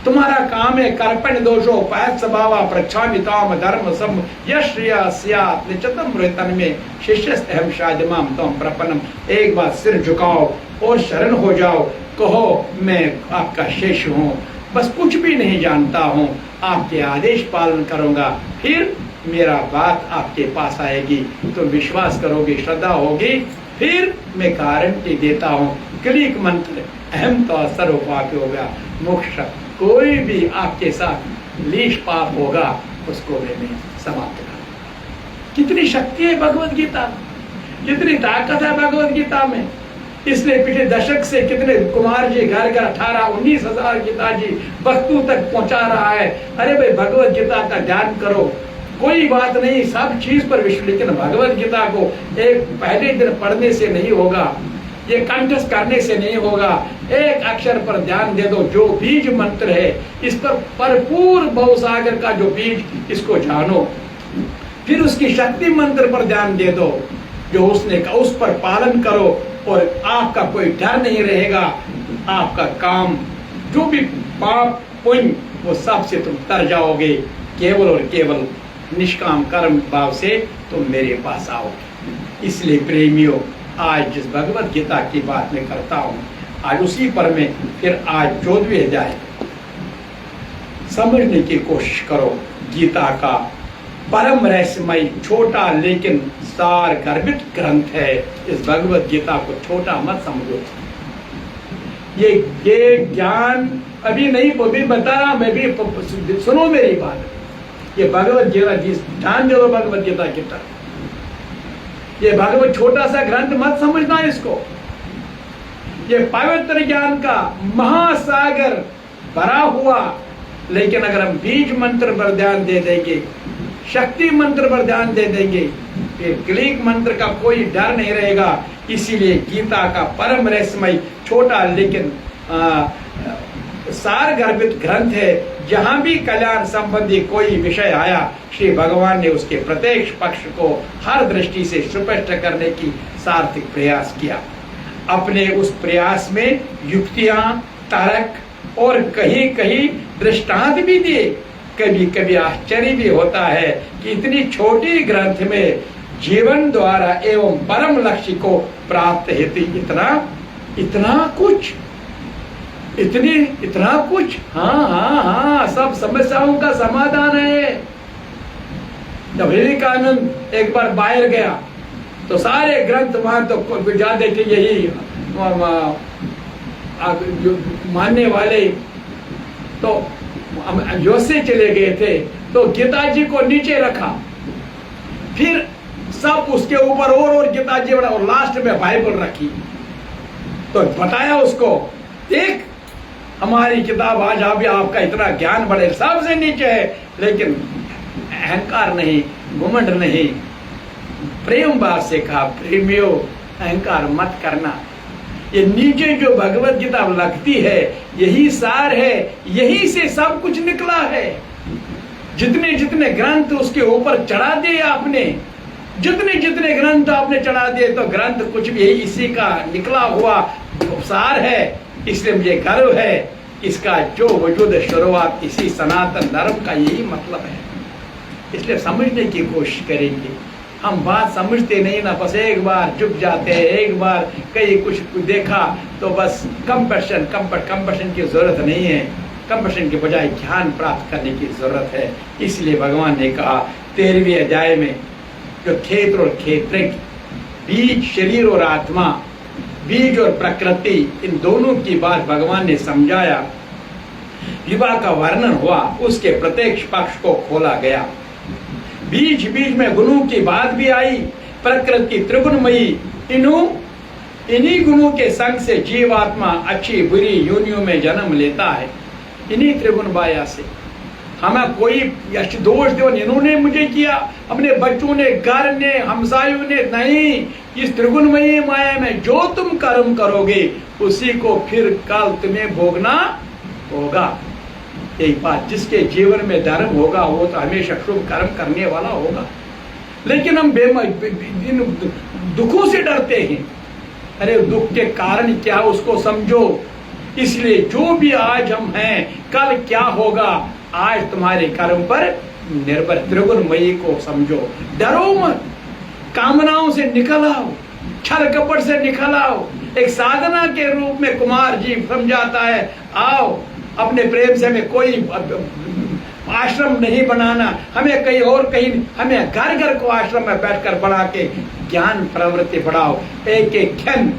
तुम्हारा काम है कर्पण दोषो पैत स्वभाव प्रच्छामि ताम धर्म सम यश्रिया स्यात् निचतम रेतन में शिष्यस्तहम शाजमाम तम प्रपन्नम। एक बार सिर झुकाओ और शरण हो जाओ, कहो मैं आपका शिष्य हूँ, बस कुछ भी नहीं जानता हूँ, आपके आदेश पालन करूंगा, फिर मेरा बात आपके पास आएगी, तो विश्वास करोगे, श्रद्धा होगी, फिर मैं गारंटी देता हूँ क्लिक मंत्र अहम तो सर्वपाप हो गया मोक्ष। कोई भी आपके साथ लीश पाप होगा उसको मैं समाप्त करूंगा। कितनी शक्ति है भगवत गीता, कितनी ताकत है भगवत गीता में। इसलिए पिछले दशक से कितने कुमार जी घर घर 18-19 हजार गीता जी भक्तों तक पहुंचा रहा है। अरे भाई भगवत गीता का ध्यान करो, कोई बात नहीं, सब चीज पर विश्व, लेकिन भगवत गीता को एक पहले दिन पढ़ने से नहीं होगा, ये कंठस्थ करने से नहीं होगा, एक अक्षर पर ध्यान दे दो। जो बीज मंत्र है इस पर भरपूर बहुसागर का जो बीज, इसको जानो, फिर उसकी शक्ति मंत्र पर ध्यान दे दो जो उसने कहा, उस पर पालन करो और आपका कोई डर नहीं रहेगा। आपका काम जो भी पाप पुण्य वो सब से तुम तर जाओगे, केवल और केवल निष्काम कर्म भाव से तुम मेरे पास आओगे। इसलिए प्रेमियों, आज जिस भगवत गीता की बात मैं करता हूँ, आज उसी पर मैं फिर आज 14वें अध्याय समझने की कोशिश करो। गीता का परम रहस्यमय छोटा लेकिन सार गर्भित ग्रंथ है। इस भगवत गीता को छोटा मत समझो। ये ज्ञान अभी नहीं भी बता रहा, मैं भी सुनो मेरी बात। ये भगवत गीता ध्यान दे दो, भगवत गीता की तरफ। ये भगवत छोटा सा ग्रंथ मत समझना इसको। ये पवित्र ज्ञान का महासागर भरा हुआ, लेकिन अगर हम बीज मंत्र पर ध्यान दे देंगे, शक्ति मंत्र पर ध्यान दे देंगे, फिर क्लिक मंत्र का कोई डर नहीं रहेगा। इसीलिए गीता का परम रहस्यमय छोटा लेकिन सार गर्भित ग्रंथ है। जहां भी कल्याण संबंधी कोई विषय आया, श्री भगवान ने उसके प्रत्येक पक्ष को हर दृष्टि से स्पष्ट करने की सार्थक प्रयास किया। अपने उस प्रयास में युक्तियां, तर्क और कहीं कहीं दृष्टांत भी दिए। कभी कभी आश्चर्य भी होता है कि इतनी छोटी ग्रंथ में जीवन द्वारा एवं परम लक्ष्य को प्राप्त हेतु इतना कुछ। हाँ, सब समस्याओं का समाधान है। जब विवेकानंद एक बार बाहर गया तो सारे ग्रंथ वहां तो जाते थे, यही मानने वाले तो जोसे चले गए थे, तो गीता जी को नीचे रखा, फिर सब उसके ऊपर और गीता जी बना, और लास्ट में बाइबल रखी। तो बताया उसको, देख हमारी किताब आज अभी आपका इतना ज्ञान बढ़े, सबसे नीचे है, लेकिन अहंकार नहीं, घुमंड नहीं, प्रेम भाव से कहा, प्रेमियों अहंकार मत करना। ये नीचे जो भगवत गीता लगती है यही सार है, यही से सब कुछ निकला है। जितने जितने ग्रंथ उसके ऊपर चढ़ा दिए आपने, जितने ग्रंथ आपने चढ़ा दिए, तो ग्रंथ कुछ भी इसी का निकला हुआ सार है। इसलिए मुझे गर्व है, इसका जो वजूद शुरुआत इसी सनातन धर्म का यही मतलब है। इसलिए समझने की कोशिश करेंगे। हम बात समझते नहीं ना, बस एक बार झुक जाते हैं, एक बार कहीं कुछ देखा तो बस कंपैशन की जरूरत नहीं है। कंपैशन के बजाय ज्ञान प्राप्त करने की जरूरत है। इसलिए भगवान ने कहा 13वें अध्याय में, जो क्षेत्र और क्षेत्रज्ञ, बीज शरीर और आत्मा, बीज और प्रकृति, इन दोनों की बात भगवान ने समझाया। विवाह का वर्णन हुआ, उसके प्रत्येक पक्ष को खोला गया। बीज में गुणों की बात भी आई। प्रकृति त्रिगुणमयी, इन्हीं गुणों के संग से जीवात्मा अच्छी बुरी योनियों में जन्म लेता है। इन्हीं त्रिगुण माया से हमें कोई दोष दो, इन्होंने मुझे किया, अपने बच्चों ने, घर ने, हमसायों ने, नहीं। इस त्रिगुणमयी माया में जो तुम कर्म करोगे उसी को फिर कल तुम्हें भोगना होगा। एक बात, जिसके जीवन में धर्म होगा वो तो हमेशा शुभ कर्म करने वाला होगा। लेकिन हम दुखों से डरते हैं। अरे दुख के कारण क्या उसको समझो। इसलिए जो भी आज हम हैं, कल क्या होगा आज तुम्हारे कर्म पर निर्भर। त्रिगुणमयी को समझो, डरो मत, कामनाओं से निकल आओ, छल कपट से निकल आओ। एक साधना के रूप में कुमार जी समझाता है, आओ अपने प्रेम से हमें कोई आश्रम नहीं बनाना, हमें कहीं और कहीं, हमें घर घर को आश्रम में बैठकर बढ़ा के ज्ञान प्रवृत्ति बढ़ाओ। एक एक क्षण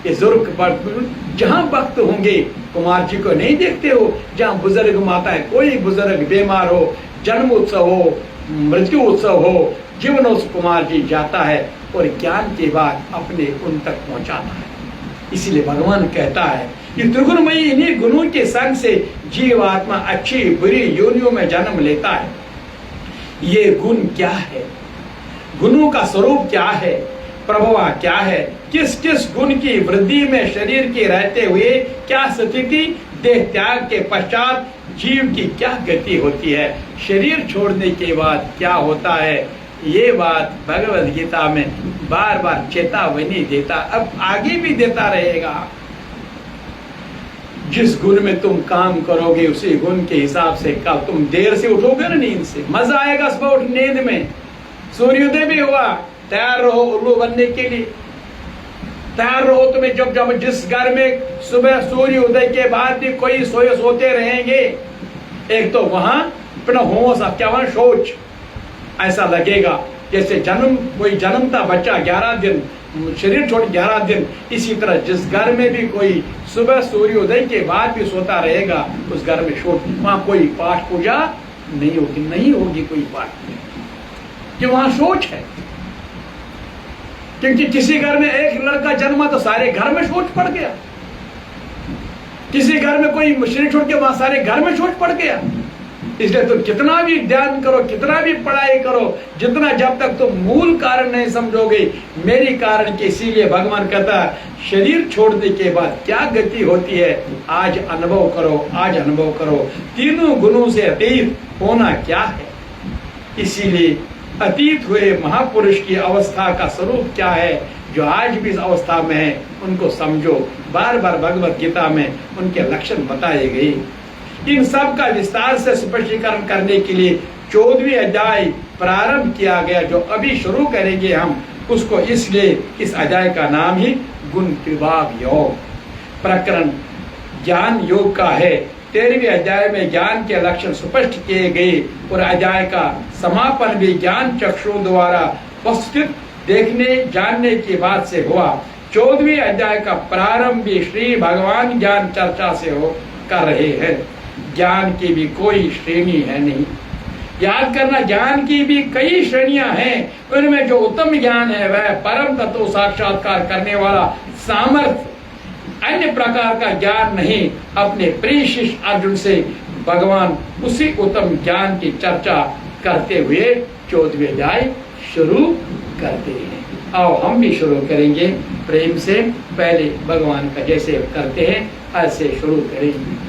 ये जुर्ग पर जहां भक्त होंगे, कुमार जी को नहीं देखते हो, जहां बुजुर्ग माता है, कोई बुजुर्ग बीमार हो, जन्म उत्सव हो, मृत्यु उत्सव हो, जीवनोत्सव, कुमार जी जाता है और ज्ञान की बात अपने उन तक पहुंचाता है। इसीलिए भगवान कहता है कि त्रिगुणमयी इन्हीं गुणों के संग से जीव आत्मा अच्छी बुरी योनियों में जन्म लेता है। ये गुण क्या है, गुणों का स्वरूप क्या है, प्रभाव क्या है, किस किस गुण की वृद्धि में शरीर के रहते हुए क्या स्थिति, देह त्याग के पश्चात जीव की क्या गति होती है, शरीर छोड़ने के बाद क्या होता है, ये बात भगवद गीता में बार बार चेतावनी देता, अब आगे भी देता रहेगा। जिस गुण में तुम काम करोगे उसी गुण के हिसाब से कल तुम देर से उठोगे ना नींद से, मजा आएगा सुबह उठ नींद में। सूर्योदय भी हुआ, तैयार रहो उल्लू बनने के लिए, तैयार रहो। तुम्हें जब जब जिस घर में सुबह सूर्योदय के बाद भी कोई सोते रहेंगे, एक तो वहां अपना होश, क्या वहां शौच, ऐसा लगेगा जैसे कोई जन्मता बच्चा 11 दिन, शरीर छोड़ 11 दिन। इसी तरह जिस घर में भी कोई सुबह सूर्योदय के बाद भी सोता रहेगा, उस घर में शोच, वहां कोई पाठ पूजा नहीं होगी कोई पाठ पूजा, कि वहां शोच है। क्योंकि किसी घर में एक लड़का जन्मा तो सारे घर में शोच पड़ गया, किसी घर में कोई शरीर छोड़ के वहां सारे घर में शोच पड़ गया। इसलिए तुम कितना भी ध्यान करो, कितना भी पढ़ाई करो, जितना जब तक तुम मूल कारण नहीं समझोगे मेरी कारण के, इसीलिए भगवान कहता है शरीर छोड़ने के बाद क्या गति होती है, आज अनुभव करो, आज अनुभव करो। तीनों गुणों से अतीत होना क्या है, इसीलिए अतीत हुए महापुरुष की अवस्था का स्वरूप क्या है, जो आज भी इस अवस्था में है उनको समझो। बार बार भगवत गीता में उनके लक्षण बताए गए। इन सब का विस्तार से स्पष्टीकरण करने के लिए 14वीं अध्याय प्रारंभ किया गया, जो अभी शुरू करेंगे हम उसको। इसलिए इस अध्याय का नाम ही गुण विभाग योग प्रकरण ज्ञान योग का है। 13वें अध्याय में ज्ञान के लक्षण स्पष्ट किए गए और अध्याय का समापन भी ज्ञान चक्षुओं द्वारा वस्तुत देखने जानने की बात से हुआ। 14वें अध्याय का प्रारंभ भी श्री भगवान ज्ञान चर्चा से कर रहे हैं। ज्ञान की भी कोई श्रेणी है नहीं, याद करना, ज्ञान की भी कई श्रेणियां हैं। उनमें जो उत्तम ज्ञान है वह परम तत्व साक्षात्कार करने वाला सामर्थ्य, अन्य प्रकार का ज्ञान नहीं। अपने प्रिय शिष्य अर्जुन से भगवान उसी उत्तम ज्ञान की चर्चा करते हुए 14वें अध्याय शुरू करते हैं। आओ हम भी शुरू करेंगे प्रेम से, पहले भगवान का जैसे करते हैं ऐसे शुरू करेंगे।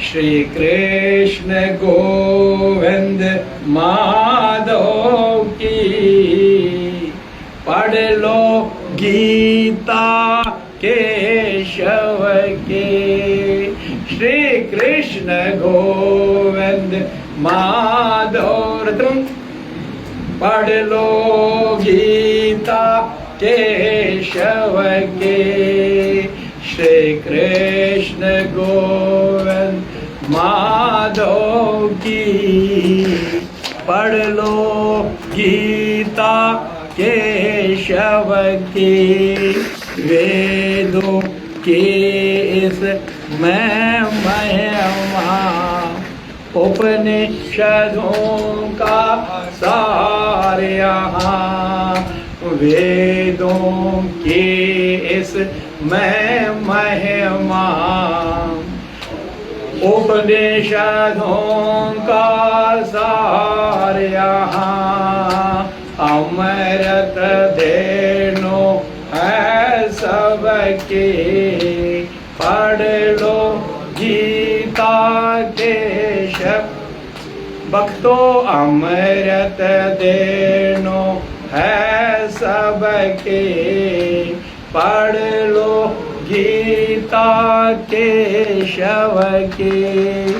श्री कृष्ण गोविंद माधव की, पढ़ लो गीता केशव के। श्री कृष्ण गोविंद माधव रत्न, पढ़ लो गीता केशव के। श्री कृष्ण गोविंद माधव की, पढ़ लो गीता केशव की। वेदों के इस मैं महिमा, उपनिषदों का सार यहाँ। वेदों के इस मैं महिमा, उपनिषदों का सार यहाँ। अमृत धेनु है सबके, पढ़ लो गीता केशव। भक्तों अमृत धेनु है सबके, पढ़ लो गीता गीता केशव की,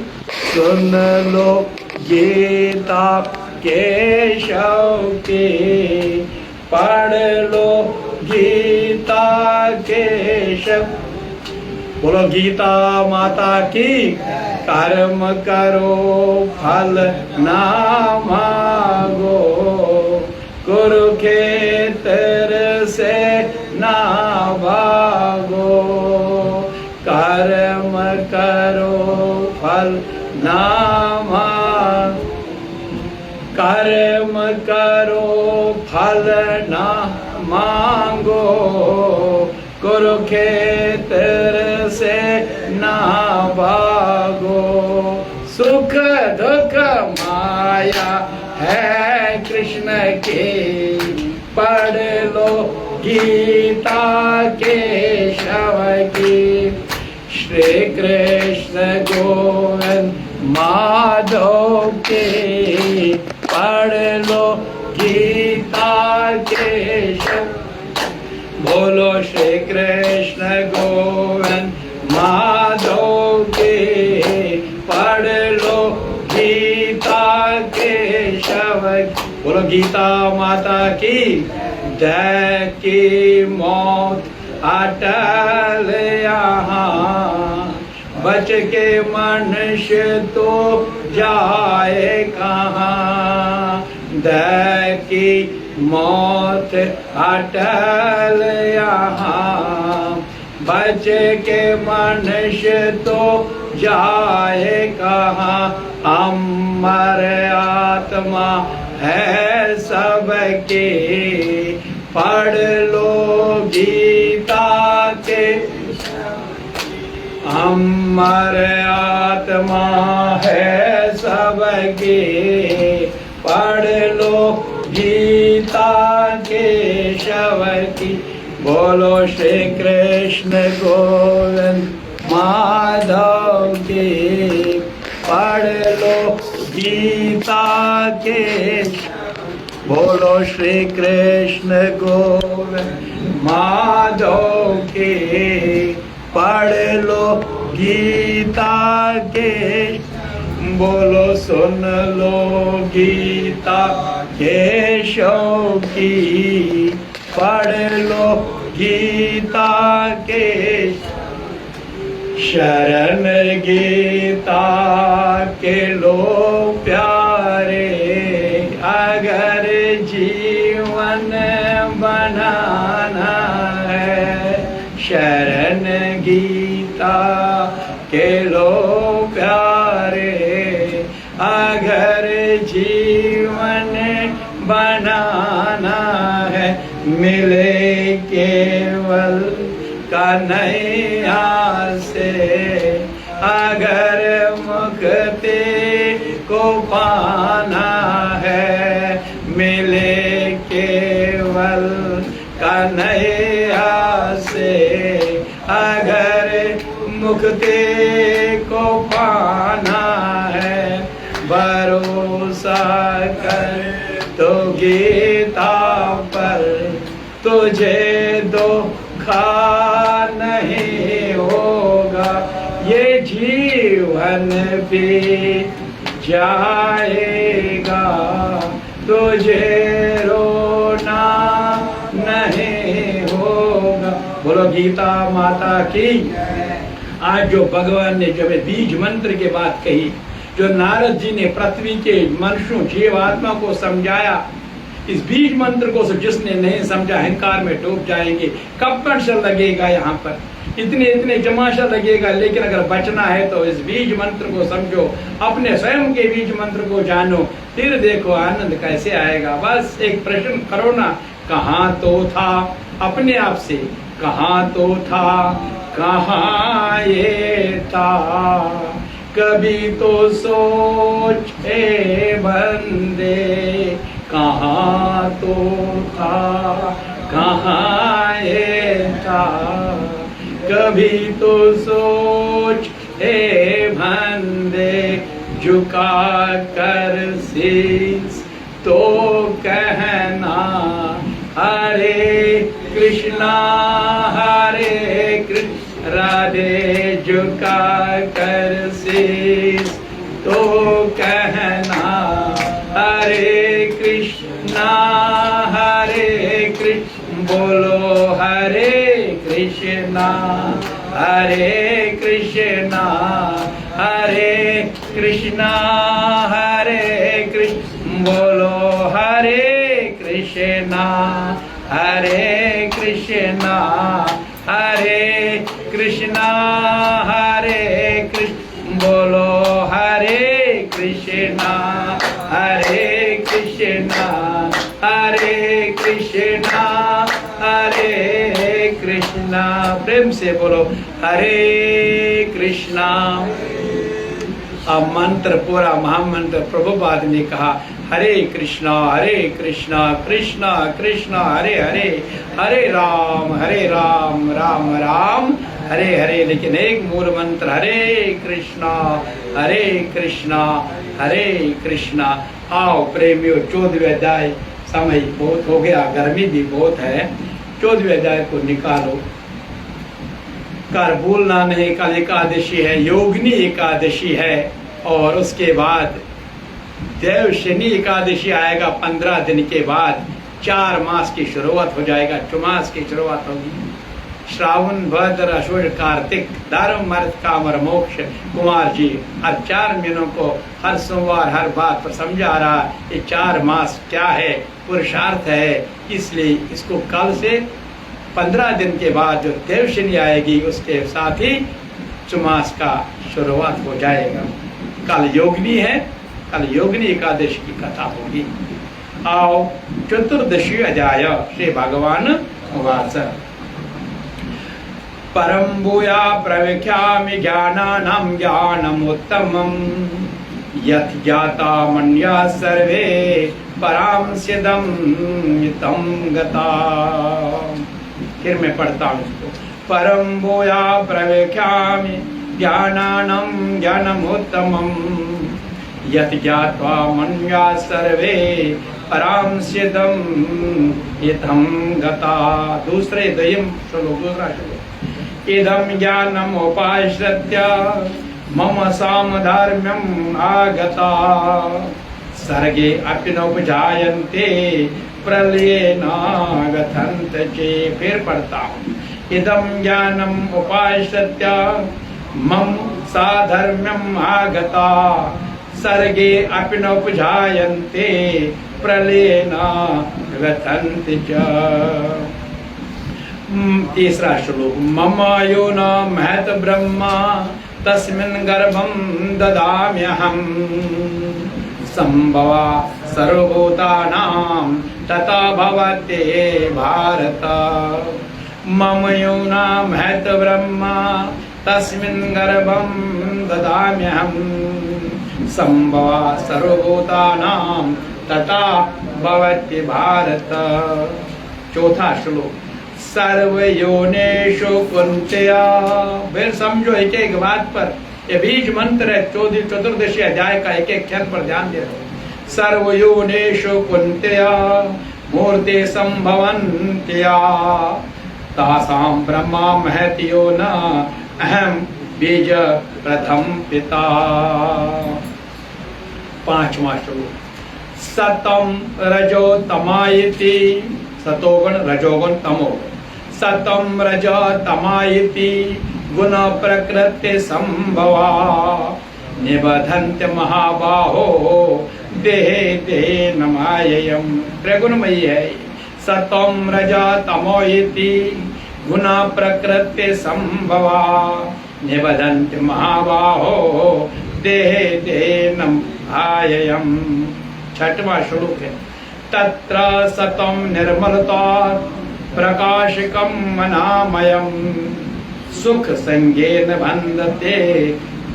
सुन लो गीता केशव की, पढ़ लो गीता केशव। बोलो गीता माता की। कर्म करो फल ना मांगो, कुरुक्षेत्र से ना भागो। कर्म करो फल ना मांगो, कर्म करो फल ना मांगो, कुरुक्षेत्र से ना भागो। सुख दुख माया है कृष्ण की, पढ़ लो गीता केशव की। श्री कृष्ण गोविंद माधव के, पढ़ लो गीता केशव। बोलो श्री कृष्ण गोविंद माधव के, पढ़ लो गीता केशव। बोलो गीता माता की। जय की मौत अटल यहाँ, बच के मनुष्य तो जाए कहाँ। दय की मौत अटल यहाँ, बच के मनुष्य तो जाए कहाँ। अमर आत्मा है सबके, पढ़ लो गीता के। अमर आत्मा है सबके, पढ़ लो गीता केशव की। बोलो श्री कृष्ण गोविंद माधव के, पढ़ लो गीता केशव। बोलो श्री कृष्ण गोविंद माधव के, पढ़ लो गीता केशव। बोलो सुन लो गीता केशव की, पढ़ लो गीता केशव। शरण गीता के लो प्यारे, अगर जीवन बनाना है। शरण गीता के लो प्यारे, अगर जीवन बनाना है। मिले केवल कन्हैया से, अगर मुक्ति को पाना है। मिले केवल कन्हैया से, अगर मुक्ति को पाना है। भरोसा कर तो गीता पर, तुझे धोखा नहीं होगा। ये जीवन भी जाएगा, तुझे रोना नहीं होगा। बोलो गीता माता की। आज जो भगवान ने जब बीज मंत्र की बात कही, जो नारद जी ने पृथ्वी के मनुष्यों जीवात्मा को समझाया, इस बीज मंत्र को जिसने नहीं समझा अहंकार में डूब जाएंगे। कपट से लगेगा, यहाँ पर इतने जमाशा लगेगा, लेकिन अगर बचना है तो इस बीज मंत्र को समझो, अपने स्वयं के बीज मंत्र को जानो, फिर देखो आनंद कैसे आएगा। बस एक प्रश्न करो ना, कहाँ तो था, अपने आप से कहाँ तो था, कहाँ ये था। कभी तो सोचे बंदे, कहाँ तो था, कहाँ ये था। कभी तो सोच हे बंदे, झुका कर शीश तो कहना हरे कृष्णा हरे कृष्ण राधे झुका कर शीस तो कहना हरे कृष्णा बोलो हरे कृष्णा हरे कृष्णा बोलो हरे कृष्णा बोलो हरे कृष्णा हरे कृष्णा प्रेम से बोलो हरे कृष्णा। अब मंत्र पूरा महामंत्र प्रभुपाद ने कहा हरे कृष्णा कृष्णा कृष्णा हरे हरे, हरे राम राम राम हरे हरे। लेकिन एक मूल मंत्र हरे कृष्णा हरे कृष्णा। आओ प्रेमियों 14वें अध्याय, समय बहुत हो गया, गर्मी भी बहुत है, 14वें अध्याय को निकालो। कर भूलना नहीं, कल एकादशी है, योगिनी एकादशी है और उसके बाद देव शनि एकादशी आएगा। 15 दिन के बाद 4 मास की शुरुआत हो जाएगा, चौमास की शुरुआत होगी। श्रावण भाद्र आश्विन कार्तिक धर्म अर्थ काम और मोक्ष। कुमार जी हर 4 महीनों को हर सोमवार हर बात पर समझा रहा ये 4 मास क्या है, पुरुषार्थ है। इसलिए इसको कल से 15 दिन के बाद जो देव शनि आएगी उसके साथ ही चौमास का शुरुआत हो जाएगा। कल योगिनी है, कल योगिनी एकादशी की कथा होगी। आओ चतुर्दशी अध्याय श्री भगवान उवाच परम भूया प्रव्याख्यामि ज्ञानानां ज्ञानमुत्तमं यत् ज्ञाता मन्या सर्वे परां सिद्धं तं गता। फिर मैं पढ़ता हूँ इसको। परम भूया प्रव्याख्यामि ज्ञानानां ज्ञानमुत्तमं यत् ज्ञात्वा मन्या सर्वे परां सिद्धं तं गता। दूसरे दयम श्लोक, दूसरा श्लोक। इदं ज्ञानम् उपाश्रित्य मम सामधर्म्यम् आगता सर्गे अपि नोपजायन्ते प्रलये नागतन्त चे। फिर पढ़ता हूँ। इदं ज्ञानम् उपाश्रित्य मम साधर्म्यम् आगता सर्गे अपि नोपजायन्ते प्रलये नागतन्त च। तीसरा श्लोक। मम यो न महत ब्रह्मा तस्मिन् गर्भं ददाम्यहं संभवा सर्वभूतानां तथा भवते भारत। मम यो न महत ब्रह्मा तस्मिन् गर्भं ददाम्यहं संभवा सर्वभूतानां तथा भवते भारत। चौथा श्लोक। सर्वयोनिषु कुंत्या। फिर समझो एक एक बात पर, ये बीज मंत्र है। चतुर्दशी अध्याय का एक एक क्षण पर ध्यान दे रहे। सर्वयोनिषु कुंत्या मूर्ति संभवन्त्या तासां ब्रह्मा महत्यो न अहम बीज प्रथम पिता। 5वां श्लोक। सतम रजो तमायति, सतोगुण रजोगुण तमोगुण। सतम रज तमायति गुण प्रकृति संभवा निबधन्त महाबाहो देहे देहे नमाययम्। त्रिगुणमयी है। सतम रज तमोयति गुण प्रकृति संभवा निबधन्त महाबाहो देहे देहे नमाययम्। 6वां श्लोक है। तत्र सतम निर्मलता प्रकाशकम् अनामयम् सुख संगेन बन्धते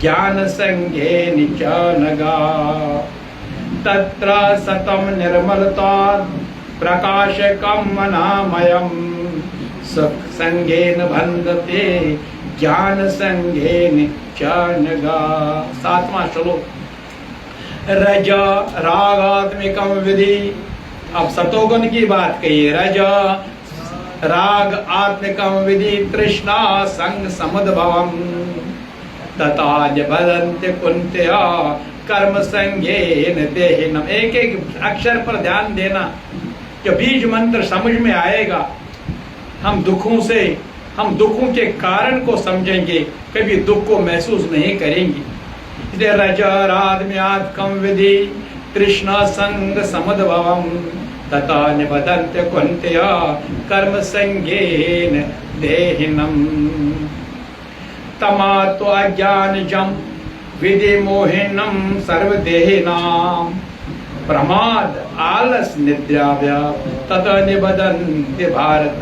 ज्ञान संगेन च नगा। तत्र सतम निर्मलता प्रकाशकम् अनामयम् सुख संगेन बन्धते ज्ञान संगेन च नगा। 7वां श्लोक। रज रागात्मिकम विधि। अब सतोगुण की बात कही। राग आत्मिकम विधि तृष्णा संग समुद्भवम तथा निबदन्ति कुन्त्या कर्म संज्ञेन देहिनम। एक एक अक्षर पर ध्यान देना, जो बीज मंत्र समझ में आएगा हम दुखों के कारण को समझेंगे, कभी दुख को महसूस नहीं करेंगे। इसलिए रजराद्म्यात्कम विधि तृष्णा संग समुद्भवम तथा निबदन्ति कुन्त्या कर्म संज्ञेन देहिनम। तमातो अज्ञानजम विधि मोहिनम सर्वदेहिनाम प्रमाद आलस निद्राव्या तथा निबदन्ति भारत।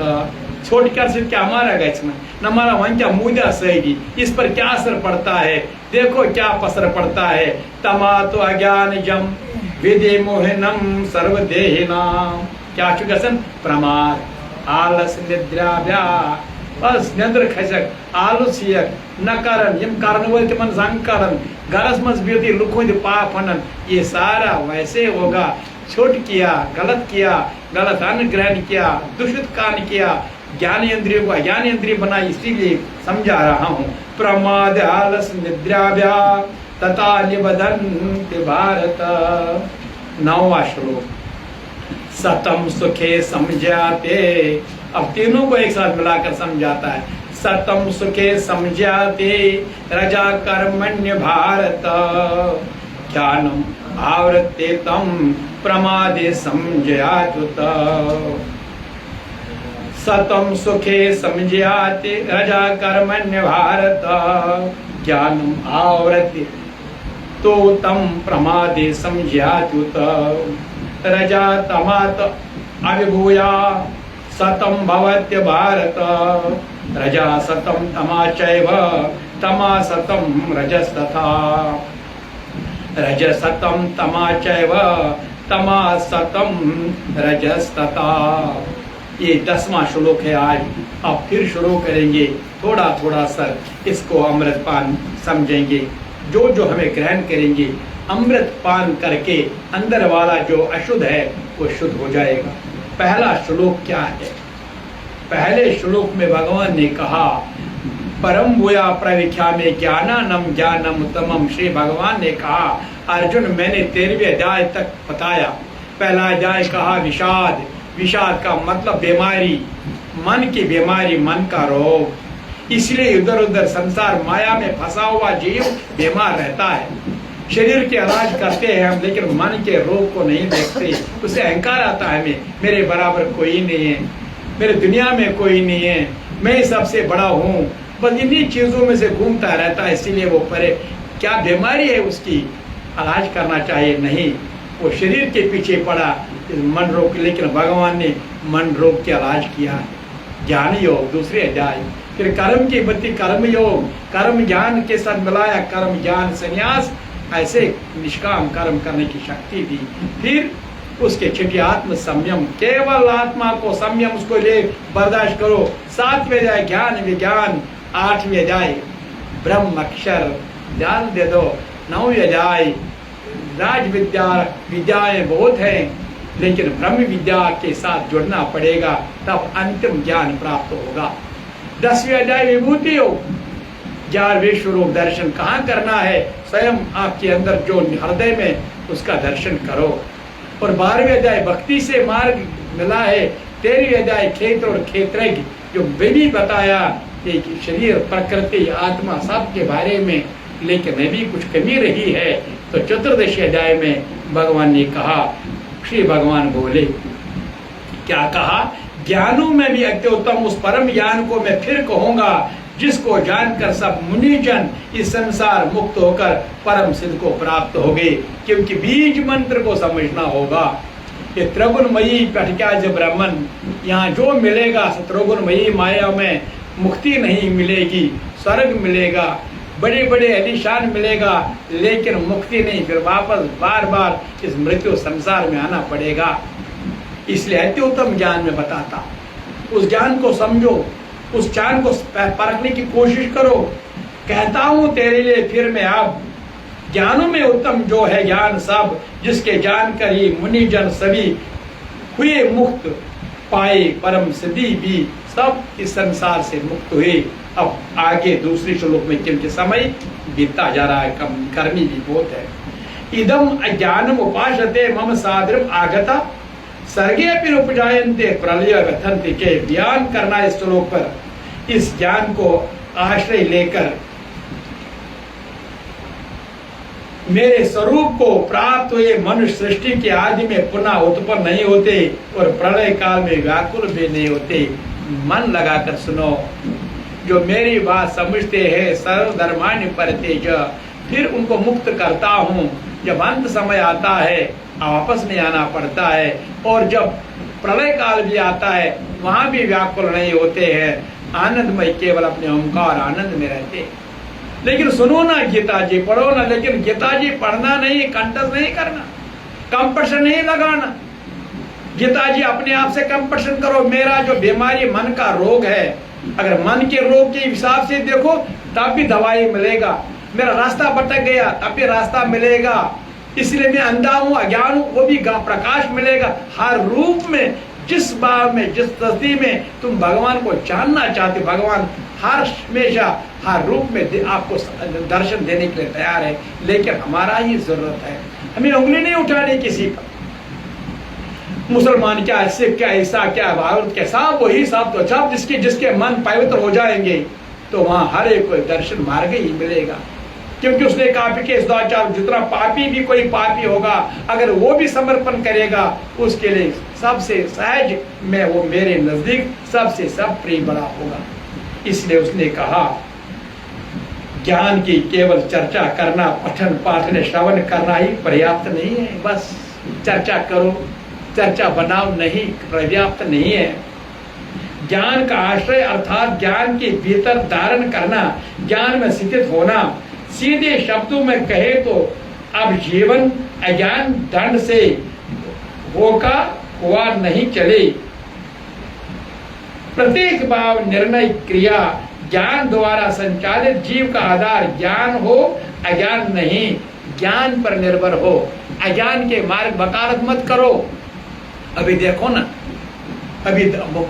छोटकर से क्या मारेगा इसमें, न हमारा वहां क्या मुद्दा सही, इस पर क्या असर पड़ता है, देखो क्या असर पड़ता है। तमातो अज्ञानजम विधि मोहिनम सर्वदेहिनाम। क्या चुका प्रमाद आलस निद्राव्या, बस निद्र खसक आलस्य न करन यम कारण वल तिमन संग करन गरस मस बियति लुखो दि पाप हनन। ये सारा वैसे होगा, छोट किया, गलत अन्न ग्रहण किया, दूषित कान किया, ज्ञान इंद्रियों को अज्ञान इंद्रिय बना, इसीलिए समझा रहा हूँ। प्रमाद आलस निद्राव्या तथा निबदन्ति भारत। 9वां श्लोक। सतम सुखे समझाते, अब तीनों को एक साथ मिलाकर समझाता है। सतम सुखे समझाते रजा कर्मण्य भारत ज्ञानम आवृत्ते तम प्रमादे समझात। सतम सुखे समझाते रजा कर्मण्य भारत ज्ञानम आवृत्ते तो तम प्रमादे समझात। रजा तमात अभिभूया सतम भवत्य भारत रजा सतम तमा चैव तमा सतम रजस्तथा। रज सतम तमा चैव तमा सतम रजस्तथा। ये 10वां श्लोक है आज। अब फिर शुरू करेंगे, थोड़ा थोड़ा सर इसको अमृतपान समझेंगे। जो जो हमें ग्रहण करेंगे अमृत पान करके अंदर वाला जो अशुद्ध है वो शुद्ध हो जाएगा। पहला श्लोक क्या है? पहले श्लोक में भगवान ने कहा परम भूया प्रविख्या में ज्ञानानम ज्ञानम उत्तमम। श्री भगवान ने कहा अर्जुन मैंने 13वें अध्याय तक बताया। पहला अध्याय कहा विषाद, विषाद का मतलब बीमारी, मन की बीमारी, मन का रोग। इसलिए इधर उधर संसार माया में फंसा हुआ जीव बीमार रहता है। शरीर के इलाज करते हैं हम, लेकिन मन के रोग को नहीं देखते। उसे अहंकार आता है मेरे बराबर कोई नहीं है, मेरे दुनिया में कोई नहीं है, मैं सबसे बड़ा हूँ। बस इन्हीं चीजों में से घूमता रहता है, इसीलिए वो परे। क्या बीमारी है उसकी, इलाज करना चाहिए? नहीं, वो शरीर के पीछे पड़ा मन रोग। लेकिन भगवान ने मन रोग के इलाज किया। ज्ञान योग दूसरे अध्याय। फिर कर्म की बत्ती कर्म योग, कर्म ज्ञान के साथ मिलाया, कर्म ज्ञान संन्यास, ऐसे निष्काम कर्म करने की शक्ति दी। फिर उसके छठी आत्म संयम, केवल आत्मा को संयम उसको ले बर्दाश्त करो। 7वें अध्याय ज्ञान विज्ञान, 8वें अध्याय ब्रह्म अक्षर ध्यान दे दो, 9वें अध्याय राज विद्या, विद्याएं बहुत हैं लेकिन ब्रह्म विद्या के साथ जुड़ना पड़ेगा, तब अंतिम ज्ञान प्राप्त होगा। 10वें अध्याय विभूति योग, 11वें स्वरूप दर्शन कहाँ करना है? स्वयं आपके अंदर जो हृदय में, उसका दर्शन करो। और 12वें अध्याय भक्ति से मार्ग मिला है। 13वें अध्याय क्षेत्र और क्षेत्रज्ञ, जो भी बताया कि शरीर प्रकृति आत्मा सब के बारे में, लेकिन भी कुछ कमी रही है। तो 14वें अध्याय में भगवान ने कहा, श्री भगवान बोले क्या कहा? ज्ञानों में भी अत्युत्तम उस परम ज्ञान को मैं फिर कहूंगा जिसको जानकर सब मुनिजन इस संसार मुक्त होकर परम सिद्ध को प्राप्त हो गए। क्योंकि बीज मंत्र को समझना होगा। ये त्रिगुणमयी पटक्या जब ब्राह्मण, यहाँ जो मिलेगा त्रिगुणमयी माया में मुक्ति नहीं मिलेगी, स्वर्ग मिलेगा, बड़े बड़े आलीशान मिलेगा, लेकिन मुक्ति नहीं। फिर वापस बार बार इस मृत्यु संसार में आना पड़ेगा। इसलिए अत्युत्तम ज्ञान में बताता, उस ज्ञान को समझो, उस ज्ञान को परखने की कोशिश करो। कहता हूं तेरे लिए फिर मैं अब, ज्ञानों में उत्तम जो है ज्ञान सब, जिसके जानकर ही मुनिजन सभी हुए मुक्त। पाए, परम सिद्धि भी सब इस संसार से मुक्त हुए। अब आगे दूसरी श्लोक में, क्योंकि समय बीतता जा रहा है, गर्मी भी बहुत है। इदम अज्ञानम उपासते मम सादरम आगता सर्गे फिर उपजायन्ते प्रलय व्यथन्ति के बयान करना इस श्लोक पर। इस ज्ञान को आश्रय लेकर मेरे स्वरूप को प्राप्त हुए मनुष्य सृष्टि के आदि में पुनः उत्पन्न नहीं होते और प्रलय काल में व्याकुल भी नहीं होते। मन लगाकर सुनो, जो मेरी बात समझते हैं सर्वधर्मान्य परित्यज, फिर उनको मुक्त करता हूँ। जब अंत समय आता है वापस नहीं आना पड़ता है, और जब प्रलय काल भी आता है वहां भी व्याकुल नहीं होते हैं, आनंदमय केवल अपने ओंकार आनंद में रहते हैं। लेकिन सुनो ना, गीता जी पढ़ो ना, लेकिन गीता जी पढ़ना नहीं, कंठस्थ नहीं करना, कंपटीशन नहीं लगाना। गीता जी अपने आप से कंपटीशन करो। मेरा जो बीमारी मन का रोग है, अगर मन के रोग के हिसाब से देखो तब भी दवाई मिलेगा। मेरा रास्ता भटक गया तब भी रास्ता मिलेगा। इसलिए मैं अंधा हूं, अज्ञान हूं, वो भी प्रकाश मिलेगा। हर रूप में, जिस भाव में, जिस तस्वीर में तुम भगवान को जानना चाहते, भगवान हर हमेशा हर रूप में आपको दर्शन देने के लिए तैयार है। लेकिन हमारा ही जरूरत है, हमें उंगली नहीं उठानी किसी पर। मुसलमान क्या, सिख क्या, ईसा क्या, भारत क्या, सब वही सब। तो जब जिसके जिसके मन पवित्र हो जाएंगे तो वहां हर एक को दर्शन मार्ग ही मिलेगा। क्योंकि उसने कहा कि इस द्वाचार जितना पापी भी कोई पापी होगा, अगर वो भी समर्पण करेगा, उसके लिए सबसे सहज में वो मेरे नजदीक सबसे सब प्रिय बड़ा होगा। इसलिए उसने कहा ज्ञान की केवल चर्चा करना, पठन पाठन श्रवण करना ही पर्याप्त नहीं है। बस चर्चा करो, चर्चा बनाओ नहीं, पर्याप्त नहीं है। ज्ञान का आश्रय अर्थात ज्ञान के भीतर धारण करना, ज्ञान में स्थित होना। सीधे शब्दों में कहे तो अब जीवन अज्ञान दंड से होका हुआ नहीं चले। प्रत्येक भाव निर्णय क्रिया ज्ञान द्वारा संचालित जीव का आधार ज्ञान हो, अज्ञान नहीं। ज्ञान पर निर्भर हो, अज्ञान के मार्ग बकारत मत करो। अभी देखो ना, अभी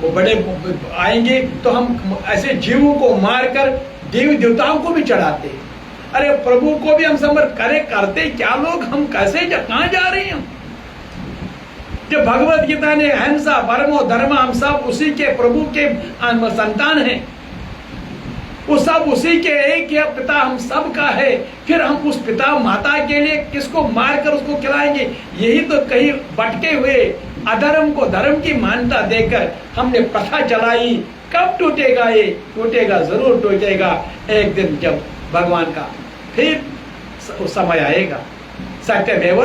बड़े आएंगे तो हम ऐसे जीवों को मारकर देवी देवताओं को भी चढ़ाते। अरे प्रभु को भी हम समर्पण करते क्या लोग? हम कैसे कहां जा रहे हैं? जब भगवत गीता ने अहिंसा परमो धर्म, हम सब उसी के प्रभु के संतान हैं, वो सब उसी के एक ही पिता हम सब का है। फिर हम उस पिता माता के लिए किसको मारकर उसको खिलाएंगे? यही तो कहीं भटके हुए अधर्म को धर्म की मान्यता देकर हमने प्रथा चलाई। कब टूटेगा ये? टूटेगा, जरूर टूटेगा एक दिन, जब भगवान का फिर समय आएगा। सत्यमेव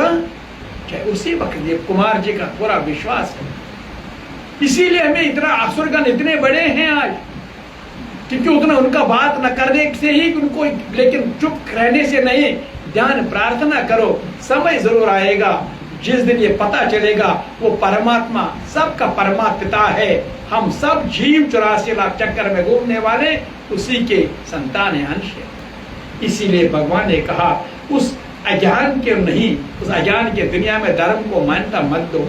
उसी वक्त ये कुमार जी का पूरा विश्वास है। इसीलिए हमें इतना असुरगण इतने बड़े हैं आज, क्योंकि उतना उनका बात न करने से ही उनको, लेकिन चुप रहने से नहीं। ध्यान प्रार्थना करो, समय जरूर आएगा जिस दिन ये पता चलेगा वो परमात्मा सबका परमात्मा पिता है। हम सब जीव 84 लाख चक्कर में घूमने वाले उसी के संतान है, अंश है। इसीलिए भगवान ने कहा उस अज्ञान के नहीं, उस अज्ञान के दुनिया में धर्म को मान्यता मत दो।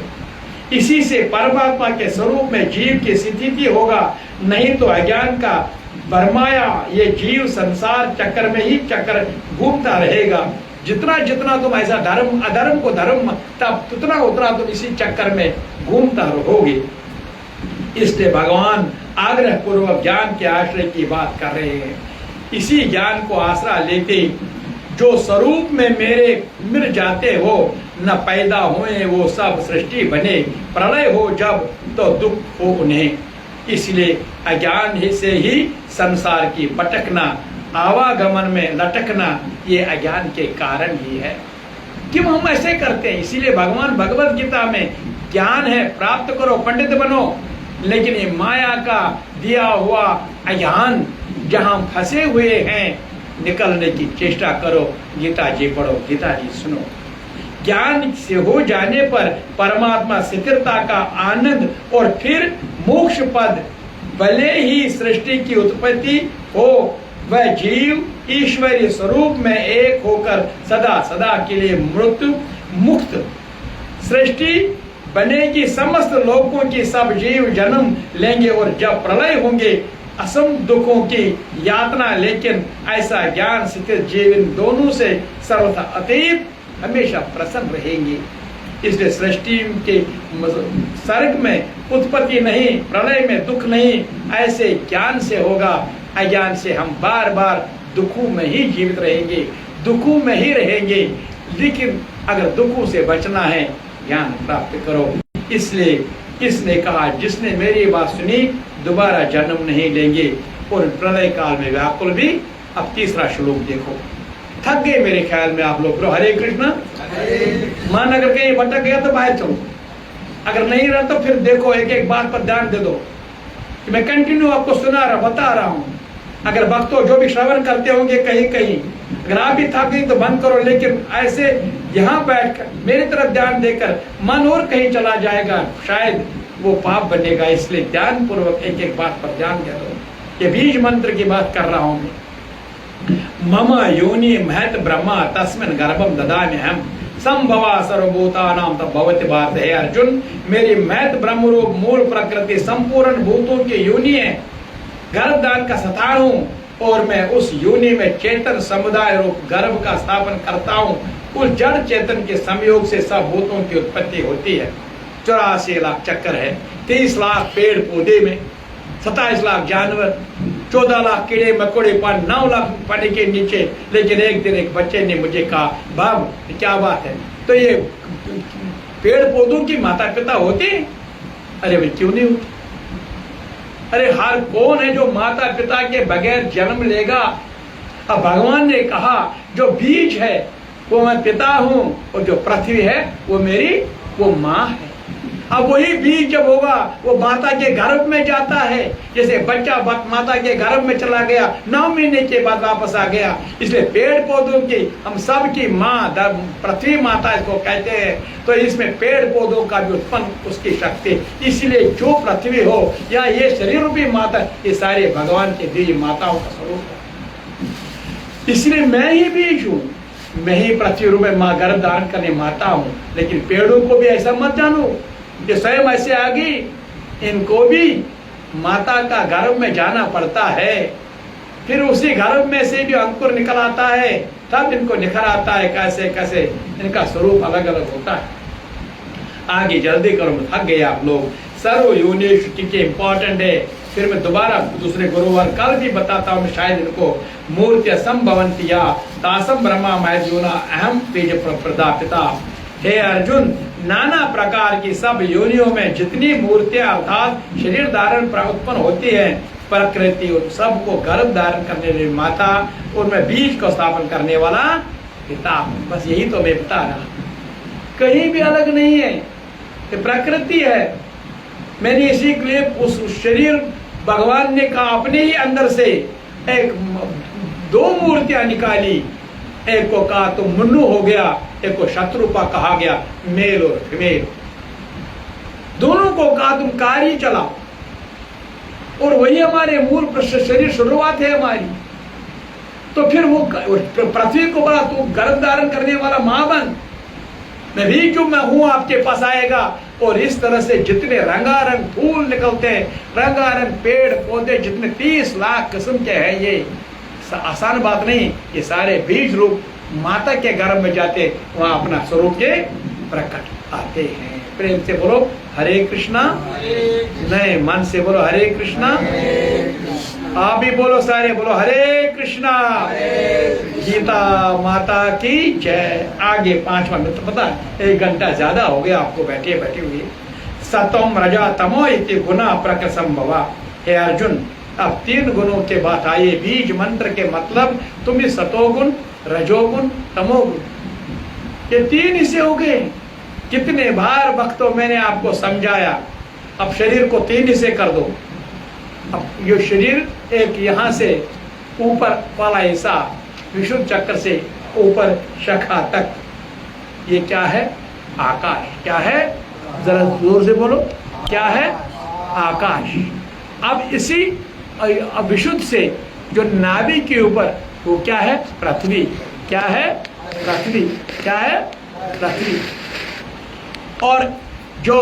इसी से परमात्मा के स्वरूप में जीव की स्थिति होगा, नहीं तो अज्ञान का भरमाया ये जीव संसार चक्कर में ही चक्कर घूमता रहेगा। जितना जितना तुम ऐसा धर्म अधर्म को धर्म, तब उतना उतना तुम इसी चक्कर में घूमता रहोगे। इसलिए भगवान आग्रह पूर्वक ज्ञान के आश्रय की बात कर रहे हैं। इसी ज्ञान को आसरा लेते जो स्वरूप में मेरे मिल जाते हो, न पैदा हुए वो सब सृष्टि बने, प्रलय हो जब तो दुख हो उन्हें। इसलिए अज्ञान से ही संसार की भटकना, आवागमन में लटकना, ये अज्ञान के कारण ही है। क्यों हम ऐसे करते हैं? इसीलिए भगवान भगवत गीता में ज्ञान है, प्राप्त करो, पंडित बनो, लेकिन ये माया का दिया हुआ अज्ञान जहां फंसे हुए हैं, निकलने की चेष्टा करो। गीता जी पढ़ो, गीता जी सुनो। ज्ञान से हो जाने पर परमात्मा स्थिरता का आनंद और फिर मोक्ष पद, भले ही सृष्टि की उत्पत्ति हो, वह जीव ईश्वरीय स्वरूप में एक होकर सदा सदा के लिए मृत्यु मुक्त सृष्टि बनेगी, समस्त लोगों की सब जीव जन्म लेंगे और जब प्रलय होंगे असम दुखों की यातना, लेकिन ऐसा ज्ञान स्थित जीव इन दोनों से सर्वथा अतीत हमेशा प्रसन्न रहेंगे। इसलिए सृष्टि के सर्ग में उत्पत्ति नहीं, प्रलय में दुख नहीं, ऐसे ज्ञान से होगा। अज्ञान से हम बार बार दुखों में ही जीवित रहेंगे, दुखों में ही रहेंगे। लेकिन अगर दुखों से बचना है, ज्ञान प्राप्त करो। इसलिए इसने कहा, जिसने मेरी बात सुनी दोबारा जन्म नहीं लेंगे और प्रलय काल में व्याकुल भी। अब तीसरा श्लोक देखो। थक गए मेरे ख्याल में आप लोग। हरे कृष्णा। मान अगर कहीं भटक गया तो बाहर चलो, अगर नहीं रहा तो फिर देखो, एक एक बात पर ध्यान दे दो कि मैं कंटिन्यू आपको सुना रहा, बता रहा हूँ। अगर भक्तों जो भी श्रवण करते होंगे कहीं कहीं, अगर आप भी थक गई तो बंद करो, लेकिन ऐसे यहाँ बैठकर मेरी तरफ ध्यान देकर मन और कहीं चला जाएगा, शायद वो पाप बनेगा। इसलिए ध्यान पूर्वक एक एक बात पर ध्यान दे दो। ये बीज मंत्र की बात कर रहा हूं मैं। मम योनि महत ब्रह्मा तस्मिन् गर्भम ददामि हम संभवा सर्वभूतानां तद्भवति भारत। है अर्जुन, मेरी महत ब्रह्म रूप मूल प्रकृति संपूर्ण भूतों की योनि है, गर्भदान का स्थान हूँ और मैं उस योनि में चेतन समुदाय रूप गर्भ का स्थापन करता हूँ। उस जड़ चेतन के संयोग से सब भूतों की उत्पत्ति होती है। 84 लाख चक्कर है, 30 लाख पेड़ पौधे में, 27 लाख जानवर, 14 लाख कीड़े मकोड़े, 9 लाख पानी के नीचे। लेकिन एक दिन एक बच्चे ने मुझे कहा, बाब क्या बात है, तो ये पेड़ पौधों की माता पिता होते? अरे भाई क्यों नहीं होते? अरे हर कौन है जो माता पिता के बगैर जन्म लेगा? अब भगवान ने कहा जो बीज है वो मैं पिता हूं और जो पृथ्वी है वो माँ है। अब वही बीज जब होगा वो माता के गर्भ में जाता है। जैसे बच्चा माता के गर्भ में चला गया, 9 महीने के बाद वापस आ गया। इसलिए पेड़ पौधों की हम सब की माँ पृथ्वी माता इसको कहते हैं। तो इसमें पेड़ पौधों का भी उत्पन्न उसकी शक्ति, इसलिए जो पृथ्वी हो या ये शरीर रूपी माता, ये सारे भगवान के दिव्य माताओं का स्वरूप है। इसलिए मैं ही बीज हूँ, मैं ही पृथ्वी रूप में माँ गर्भ धारण करने माता हूँ। लेकिन पेड़ों को भी ऐसा मत जानो कि स्वयं ऐसे आ गई, इनको भी माता का गर्भ में जाना पड़ता है। फिर उसी गर्भ में से भी अंकुर निकल आता है, तब इनको निखर आता है कैसे कैसे इनका स्वरूप अलग अलग होता है। आगे जल्दी करो, थक गए आप लोग। सर्व यूनिट के इम्पोर्टेंट है। फिर मैं दोबारा दूसरे गुरुवार कल भी बताता हूँ, शायद इनको मूर्ति संभवंती या तासम ब्रह्मा मैजूना अहम तेज प्रदापिता। हे अर्जुन, नाना प्रकार की सब योनियों में जितनी मूर्तियां अर्थात शरीर धारण उत्पन्न होती है, प्रकृति उन सबको गर्भ धारण करने वाली माता और मैं बीज को स्थापन करने वाला पिता। बस यही तो मैं बता रहा, कहीं भी अलग नहीं है, ये प्रकृति है। मैंने इसी के लिए उस शरीर भगवान ने कहा अपने ही अंदर से एक 2 मूर्तियां निकाली। एक को कहा तुम मुन्नू हो गया, एक को शत्रुपा कहा गया, मेल और फीमेल। दोनों को कहा तुम कार्य चलाओ, और वही हमारे मूल शरीर शुरुआत है हमारी। तो फिर वो पृथ्वी को बोला तू गर्भ धारण करने वाला मां बन, मैं भी जो मैं हूं आपके पास आएगा। और इस तरह से जितने रंगारंग फूल निकलते हैं, रंगारंग पेड़ पौधे जितने 30 लाख किस्म के हैं, ये आसान बात नहीं। ये सारे बीज रूप माता के गर्भ में जाते, वहां अपना स्वरूप के प्रकट आते हैं। प्रेम से बोलो हरे कृष्णा, नहीं मन से बोलो हरे कृष्णा। आप भी बोलो, सारे बोलो हरे कृष्णा। गीता माता की जय। आगे 5वां मित्र, पता 1 घंटा ज्यादा हो गया आपको बैठे बैठे हुए। सतम रजा तमो इति गुना प्रकृति संभवा। हे अर्जुन, अब 3 गुणों के बात आइए। बीज मंत्र के मतलब तुम ही सतोगुण, रजोगुण, तमोगुण, ये 3 हिस्से हो गए। कितने बार भक्तों मैंने आपको समझाया। अब शरीर को 3 हिस्से कर दो। अब ये शरीर एक यहाँ से ऊपर वाला हिस्सा विशुद्ध चक्र से ऊपर शाखा तक, ये क्या है? आकाश। क्या है? जरा जोर से बोलो, क्या है? आकाश। अब इसी विशुद्ध से जो नाभि के ऊपर, वो क्या है? पृथ्वी। क्या है? पृथ्वी। क्या है? पृथ्वी। और जो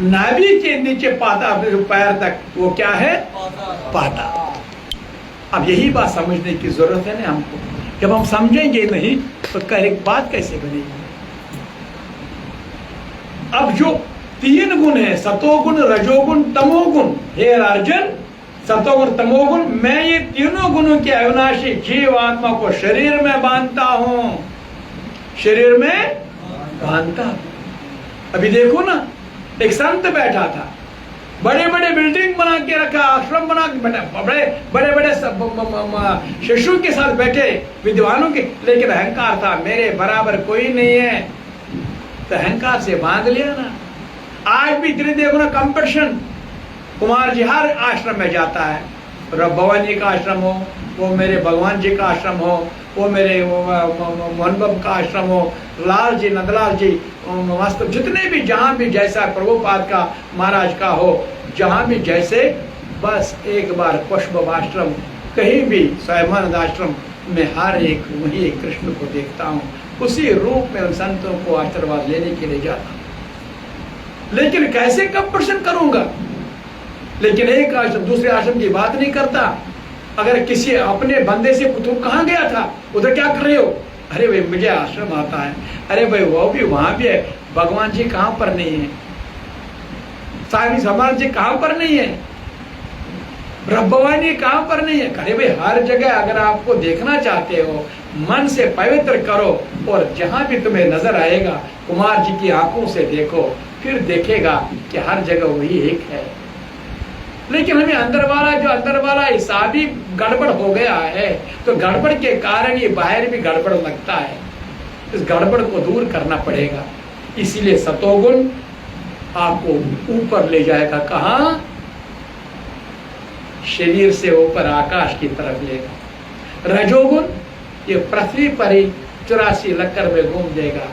नाभि के नीचे पाता पैर तक, वो क्या है? पाता। अब यही बात समझने की जरूरत है ना हमको। जब हम समझेंगे नहीं तो एक बात कैसे बनेगी? अब जो 3 गुण है, सतोगुण, रजोगुण, तमोगुण, हे अर्जुन, सतोगुण तमोगुण, मैं ये तीनों गुणों के अविनाशी जीव आत्मा को शरीर में बांधता हूं, शरीर में बांधता हूं। अभी देखो ना, एक संत बैठा था, बड़े बड़े बिल्डिंग बना के रखा, आश्रम बना के बैठा, बड़े बड़े शिष्यों के साथ बैठे, विद्वानों के, लेकिन अहंकार था, मेरे बराबर कोई नहीं है, तो अहंकार से बांध लिया ना। आज भी इतने देखो ना कंपटीशन, कुमार जी हर आश्रम में जाता है, भगवान जी का आश्रम हो, वो मेरे भगवान जी का आश्रम हो, वो मेरे मोहन बाबा का आश्रम हो, लाल जी, नंदलाल जी, वास्तव जितने भी, जहाँ भी जैसा, प्रभुपाद का, महाराज का हो, जहाँ भी जैसे, बस एक बार पुष्प आश्रम, कहीं भी स्वयंमानंद आश्रम में हर एक वही कृष्ण को देखता हूँ, उसी रूप में उन संतों को आशीर्वाद लेने के लिए जाता हूँ। लेकिन कैसे कंपटीशन करूंगा? लेकिन एक आश्रम दूसरे आश्रम की बात नहीं करता। अगर किसी अपने बंदे से तुम कहाँ गया था, उधर क्या कर रहे हो? अरे भाई मुझे आश्रम आता है। अरे भाई वो भी वहां भी है, भगवान जी कहाँ पर नहीं है, स्वामी समाज जी कहाँ पर नहीं है, भगवान जी कहाँ पर नहीं है? अरे भाई हर जगह अगर आपको देखना चाहते हो, मन से पवित्र करो, और जहां भी तुम्हें नजर आएगा कुमार जी की आंखों से देखो, फिर देखेगा कि हर जगह वही एक है। लेकिन हमें अंदर वाला हिसाब ही गड़बड़ हो गया है, तो गड़बड़ के कारण ये बाहर भी गड़बड़ लगता है। इस गड़बड़ को दूर करना पड़ेगा। इसीलिए सतोगुण आपको ऊपर ले जाएगा, कहाँ? शरीर से ऊपर आकाश की तरफ लेगा। रजोगुण ये पृथ्वी पर ही 84 लक्कर में घूम देगा,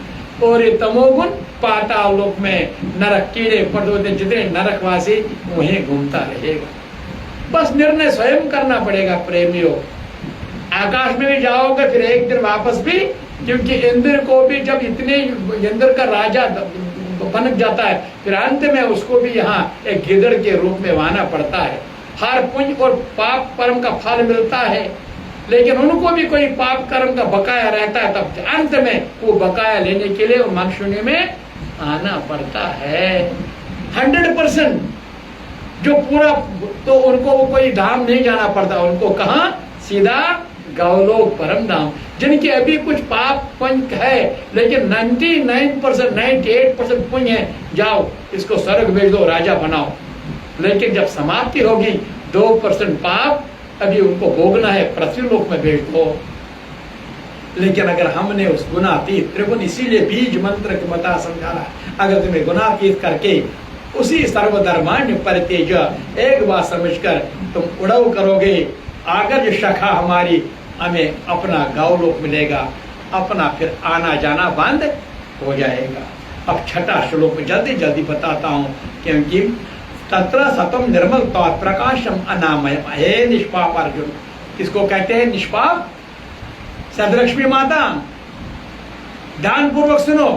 और ये तमोगुण पाताल लोक में नरक, कीड़े पड़ोते जितने नरकवासी वहीं घूमता रहेगा। बस निर्णय स्वयं करना पड़ेगा प्रेमियों। आकाश में भी जाओगे फिर एक दिन वापस भी, क्योंकि इंद्र को भी जब इतने, इंद्र का राजा बन जाता है, फिर अंत में उसको भी यहाँ एक गिदड़ के रूप में आना पड़ता है। हर पुण्य और पाप कर्म का फल मिलता है, लेकिन उनको भी कोई पाप कर्म का बकाया रहता है, तब अंत में वो बकाया लेने के लिए मनुष्य में आना पड़ता है। 100% जो पूरा, तो उनको वो कोई धाम नहीं जाना पड़ता, उनको कहाँ? सीधा गौलोक परम धाम। जिनके अभी कुछ पाप पुण्य है, लेकिन 99%, 98% पुण्य है, जाओ इसको स्वर्ग भेज दो, राजा बनाओ। लेकिन जब समाप्ति होगी 2% पाप अभी उनको भोगना है, पृथ्वी लोक में भेज दो। लेकिन अगर हमने उस गुणातीत त्रिगुण, इसीलिए बीज मंत्र के बता समझाना, अगर तुम्हें गुणातीत करके उसी सर्वधर्मान्य परितेज एक बात समझकर तुम उड़ाव करोगे, आगज शाखा हमारी, हमें अपना गौलोक मिलेगा, अपना फिर आना जाना बंद हो जाएगा। अब 6ठा श्लोक में जल्दी जल्दी बताता हूँ, क्योंकि तत्र सतम निर्मल प्रकाशम अनामयम। हे निष्पाप अर्जुन, किसको कहते हैं निष्पाप? सदलक्ष्मी माता, ध्यान पूर्वक सुनो।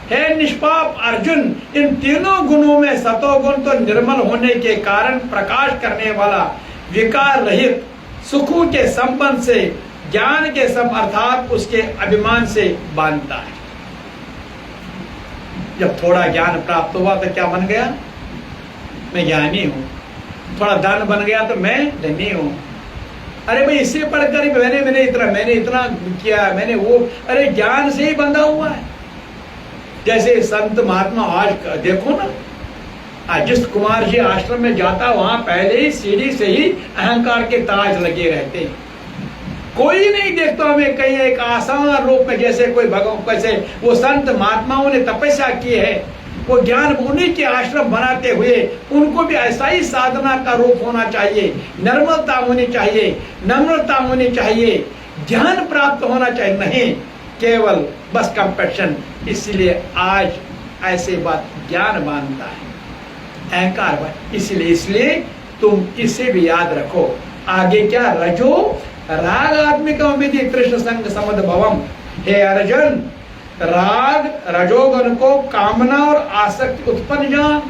हे निष्पाप अर्जुन, इन तीनों गुणों में सतोगुण तो निर्मल होने के कारण प्रकाश करने वाला, विकार रहित, सुखों के संबंध से, ज्ञान के सम अर्थात उसके अभिमान से बांधता है। जब थोड़ा ज्ञान प्राप्त हुआ तो क्या बन गया? मैं ज्ञानी हूं। थोड़ा धन बन गया तो मैं धनी हूं। अरे भाई इससे पढ़कर मैंने इतना किया, मैंने वो, अरे ज्ञान से ही बंधा हुआ है। जैसे संत महात्मा आज देखो ना, आज जिस कुमार जी आश्रम में जाता, वहां पहले ही सीढ़ी से ही अहंकार के ताज लगे रहते हैं। कोई नहीं देखता हमें कहीं एक आसान रूप में, जैसे कोई भगवान, कैसे वो संत महात्माओं ने तपस्या की है, वो ज्ञान मुनि के आश्रम बनाते हुए उनको भी ऐसा ही साधना का रूप होना चाहिए, निर्मलता होनी चाहिए, नम्रता होनी चाहिए, ज्ञान प्राप्त होना चाहिए, नहीं केवल बस कंपटीशन। इसलिए आज ऐसे बात ज्ञान मानता है, अहंकार। इसलिए तुम इसे भी याद रखो। आगे क्या? रजो राग आत्मिका विधि कृष्ण संग समद भवम। हे अर्जुन, राग रजोगुण को कामना और आसक्ति उत्पन्न जान।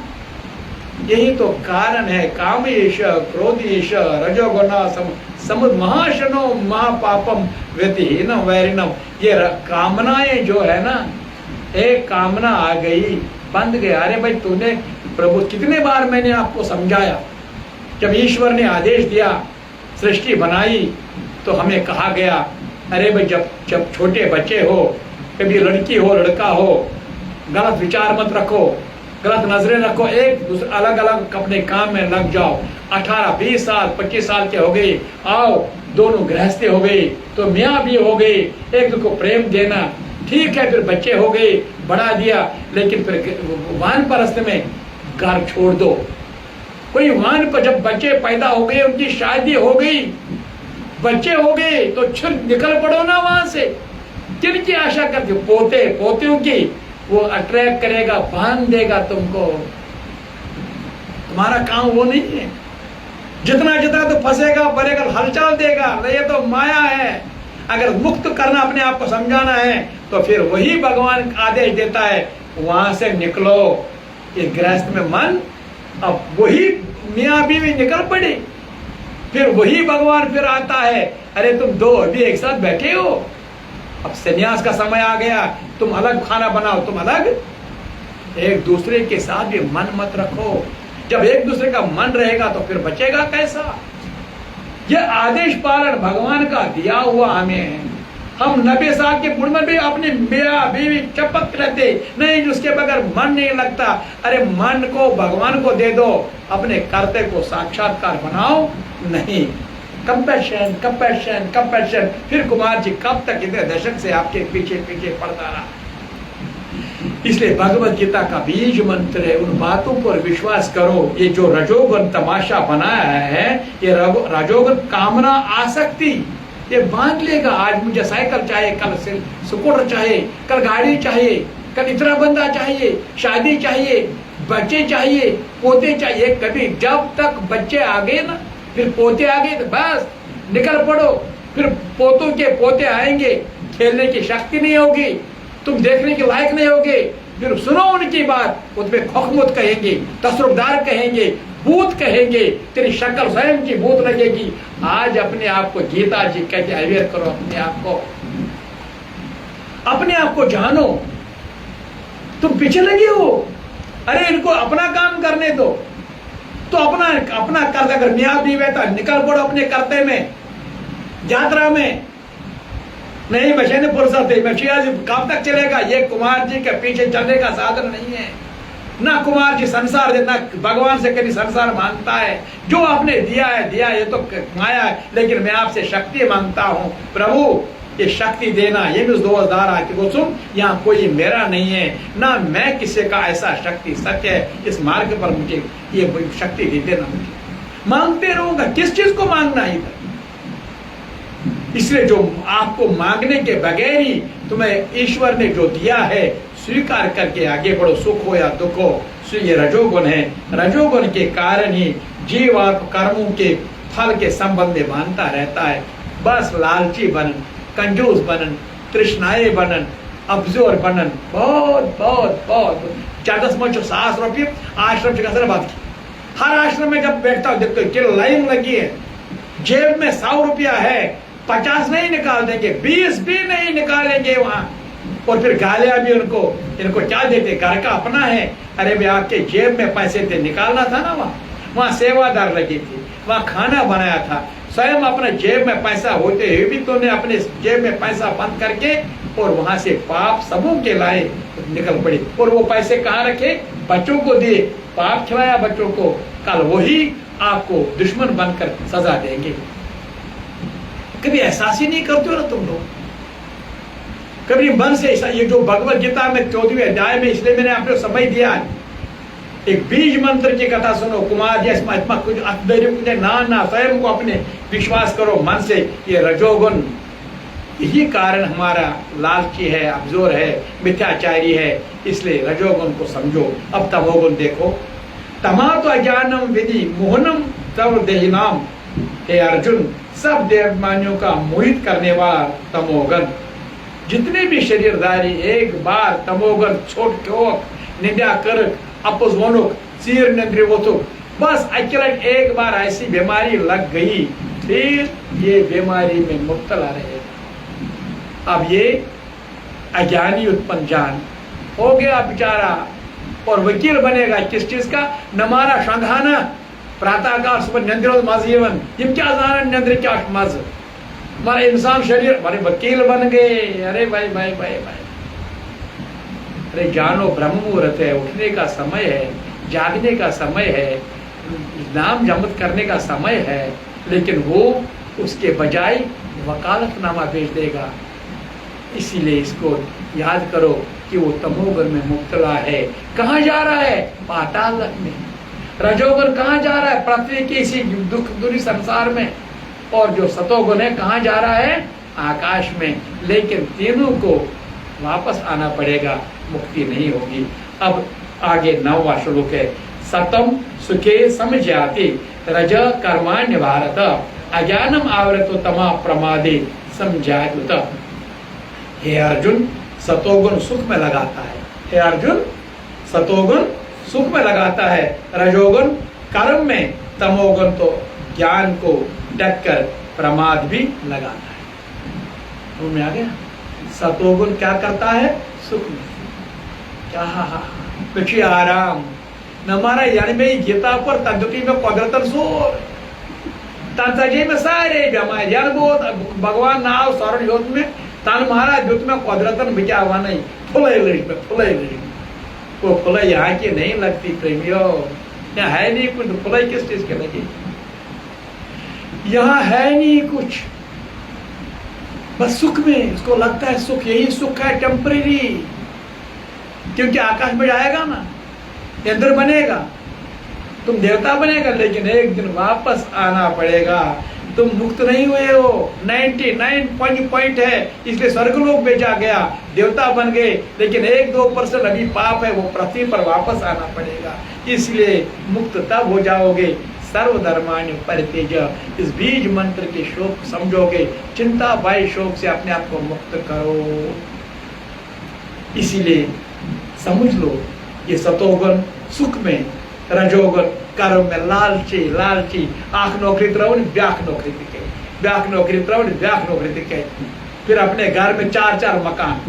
यही तो कारण है कामेश क्रोधेश रजोगुण समुद महाशनो महापापम व्यतिहीनम वैरिणम। ये कामनाएं जो है ना, एक कामना आ गई बंद गया। अरे भाई तूने प्रभु कितने बार मैंने आपको समझाया, जब ईश्वर ने आदेश दिया सृष्टि बनाई तो हमें कहा गया अरे भाई जब छोटे बच्चे हो, कभी लड़की हो लड़का हो, गलत विचार मत रखो, गलत नजरें रखो, एक दूसरे अलग अलग अपने काम में लग जाओ। 18 20 साल 25 साल के हो गए, आओ दोनों गृहस्थी हो गई तो मियाँ भी हो गई, एक दूसरे को प्रेम देना ठीक है। फिर बच्चे हो गए, बढ़ा दिया, लेकिन फिर वानप्रस्थ में घर छोड़ दो। कोई वान पर जब बच्चे पैदा हो गए, उनकी शादी हो गई, बच्चे हो गए तो छुर निकल पड़ो ना वहां से। किनकी आशा करते हो? पोते पोतियों की। वो अट्रैक्ट करेगा, बांध देगा तुमको, तुम्हारा काम वो नहीं है। जितना जितना तो फंसेगा बढ़ेगा, हलचल देगा, ये तो माया है। अगर मुक्त करना, अपने आप को समझाना है तो फिर वही भगवान आदेश देता है वहां से निकलो। इस गृहस्थ में मन, अब वही मियाँ बीवी निकल पड़े, फिर वही भगवान फिर आता है अरे तुम दो अभी एक साथ बैठे हो, अब संन्यास का समय आ गया, तुम अलग खाना बनाओ, तुम अलग। एक दूसरे के साथ भी मन मत रखो। जब एक दूसरे का मन रहेगा तो फिर बचेगा कैसा? यह आदेश पालन भगवान का दिया हुआ हमें है। हम 90 साल के बुढ़ में भी अपने मियाँ बीवी चपक रहते नहीं, उसके बगैर मन नहीं लगता। अरे मन को भगवान को दे दो, अपने कर्तव्य को साक्षात्कार बनाओ। नहीं, कंपैशन कंपैशन कंपैशन। फिर कुमार जी कब तक इतने दशक से आपके पीछे पीछे पड़ता रहा। इसलिए भगवत गीता का बीज मंत्र है, उन बातों पर विश्वास करो। ये जो रजोगुण तमाशा बनाया है, ये रजोगुण कामना आसक्ति, ये बांध लेगा। आज मुझे साइकिल चाहिए, कल स्कूटर चाहिए, कल गाड़ी चाहिए, कल इतना बंदा चाहिए, शादी चाहिए, बच्चे चाहिए, पोते चाहिए। कभी जब तक बच्चे आ गए ना, फिर पोते आ गए तो बस निकल पड़ो। फिर पोतों के पोते आएंगे, खेलने की शक्ति नहीं होगी, तुम देखने के लायक नहीं होगे। फिर सुनो उनकी बात, उसमें खोखमुत कहेंगे, तसरुफदार कहेंगे, भूत कहेंगे, तेरी शक्ल स्वयं की भूत लगेगी। आज अपने आप को गीता जी कहते अवेयर करो, अपने आप को जानो। तुम पीछे लगे हो, अरे इनको अपना काम करने दो। तो अपना कर, अगर मियाँ बीवी था निकल पड़ो अपने कर्तव्य में, यात्रा में। नहीं बचे ने फुर्सत है, बचिया जी कब तक चलेगा? ये कुमार जी के पीछे चलने का साधन नहीं है। ना कुमार जी संसार दे, ना भगवान से कभी संसार मांगता है। जो आपने दिया है ये तो माया है, लेकिन मैं आपसे शक्ति मांगता हूँ प्रभु, ये शक्ति देना। ये भी 2000 आके वो सुन, यहाँ कोई मेरा नहीं है, ना मैं किसी का ऐसा शक्ति सत्य है। इस मार्ग पर मुझे ये शक्ति दे देना। मुझे मांगते रहूंगा, किस चीज को मांगना है इधर? इसलिए जो आपको मांगने के बगैर ही तुम्हें ईश्वर ने जो दिया है, स्वीकार करके आगे बढ़ो, सुख हो या दुख हो। ये रजोगुण है, रजोगुण के कारण ही जीव आप कर्मों के फल के संबंध में बांधता रहता है। बस लालची बनन, कंजूस बनन, तृष्णाए बनन, अब्जोर बनन, बहुत बहुत बहुत ज्यादा समझो। ₹7 आश्रम से बात की, हर आश्रम में जब बैठता हूँ देखते हो लाइन लगी है, जेब में ₹100 है, 50 नहीं निकाल देंगे, 20 भी नहीं निकालेंगे वहां। और फिर गालियां भी इनको क्या देते? घर का अपना है। अरे भाई आपके जेब में पैसे थे, निकालना था ना। वहाँ सेवादार लगी थी, वहाँ खाना बनाया था, स्वयं अपने जेब में पैसा होते हुए भी तूने अपने जेब में पैसा बंद करके और वहां से पाप सबों के लाए, निकल पड़े। और वो पैसे कहाँ रखे? बच्चों को दिए, पाप खिलाया बच्चों को। कल वही आपको दुश्मन बनकर सजा देंगे। कभी एहसास ही नहीं करते हो ना तुम लोग? कभी मन से ये जो भगवत गीता में 14वें अध्याय में, इसलिए मैंने आपको समय दिया है, एक बीज मंत्र की कथा सुनो। कुमार जी कुछ धैर्य ना स्वयं को अपने विश्वास करो मन से। ये रजोगुण यही कारण हमारा लालची है, अब्जोर है, मिथ्याचारी है। इसलिए रजोगुण को समझो। अब तमोगुण देखो। तमा तो अज्ञानम विधि मोहनम तव देहिनाम। हे अर्जुन, सब देवमानियों का मोहित करने वाला तमोगुण। जितने भी शरीरधारी एक बार तमोगन छोड़ के निंदा कर अपोज वनुक चीर नंद्री वोतुक, बस अकेले एक बार ऐसी बीमारी लग गई, फिर ये बीमारी में मुब्तला रहेगा। अब ये अज्ञानी उत्पन्न जान हो गया बेचारा और वकील बनेगा किस चीज का? नमारा शंघाना प्रातःकाल सुबह नंद्रो मजीवन, यम क्या जान नंद्र क्या मज, हमारे इंसान शरीर हमारे वकील बन गए। अरे भाई भाई भाई भाई, अरे जानो ब्रह्म मुहूर्त है, उठने का समय है, जागने का समय है, नाम जमत करने का समय है, लेकिन वो उसके बजाय वकालतनामा भेज देगा। इसीलिए इसको याद करो कि वो तमोगन में मुब्तला है। कहाँ जा रहा है? पाताल में। रजोगन कहाँ जा रहा है? पृथ्वी के इसी दुख दुरी संसार में। और जो सतोगुण है कहाँ जा रहा है? आकाश में। लेकिन तीनों को वापस आना पड़ेगा, मुक्ति नहीं होगी। अब आगे 9वां श्लोक है, सतम सुखे समझाति रज कर्माण्य भारत अज्ञानम आवृतो तमा प्रमादे समझायुत। हे अर्जुन, सतोगुण सुख में लगाता है। हे अर्जुन, सतोगुण सुख में लगाता है, रजोगुण कर्म में, तमोगुण तो ज्ञान को ढककर प्रमाद भी लगाता है। रूम में आ गया? सतोगुण क्या करता है? सुख में क्या पिछी आराम नमारा यानी में गीता पर तंदुकी में कुदरतन सोर तंसजे में सारे जमाए यार बहुत भगवान नाव सरण योद्ध में तन महाराज युद्ध में कुदरतन बिचा हुआ नहीं, फुले लड़ी वो फुले यहाँ की नहीं लगती प्रेमियों, यहाँ है नहीं कुछ। फुले किस चीज के लगी? यहाँ है नहीं कुछ, बस सुख में उसको लगता है सुख, यही सुख है टेम्परेरी, क्योंकि आकाश में जाएगा ना, इंद्र बनेगा, तुम देवता बनेगा, लेकिन एक दिन वापस आना पड़ेगा। तुम मुक्त नहीं हुए हो, 99 पॉइंट है, इसलिए स्वर्गलोक भेजा गया, देवता बन गए, लेकिन 1-2% अभी पाप है, वो पृथ्वी पर वापस आना पड़ेगा। इसलिए मुक्त तब हो जाओगे सर्वधर्मान्य परित्यज, इस बीज मंत्र के शोक समझोगे, चिंता भय शोक से अपने आप को मुक्त करो। इसीलिए समझ लो, ये सतोगुण सुख में, रजोगुण कर्म में, लालची आंख नौकरी त्रवन ब्याख नौकरी दिखे, ब्याख नौकरी त्रवन ब्याख नौकरी दिखे, फिर अपने घर में 4-4 मकान,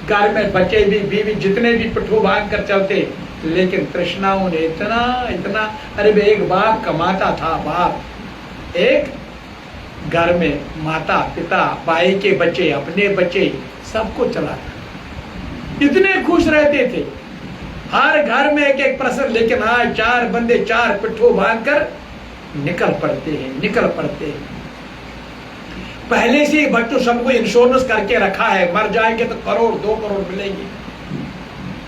घर में बच्चे भी बीवी जितने भी पिट्ठू भाग कर चलते, लेकिन तृष्णाओं ने इतना अरे बे एक बाप कमाता था, बाप एक घर में माता पिता भाई के बच्चे अपने बच्चे सबको चलाता, इतने खुश रहते थे, हर घर में एक प्रसन्न। लेकिन आज 4 बंदे 4 पिट्ठू बांध कर निकल पड़ते हैं। पहले से बच्चों सबको इंश्योरेंस करके रखा है, मर जाएंगे तो 1-2 करोड़ मिलेगी,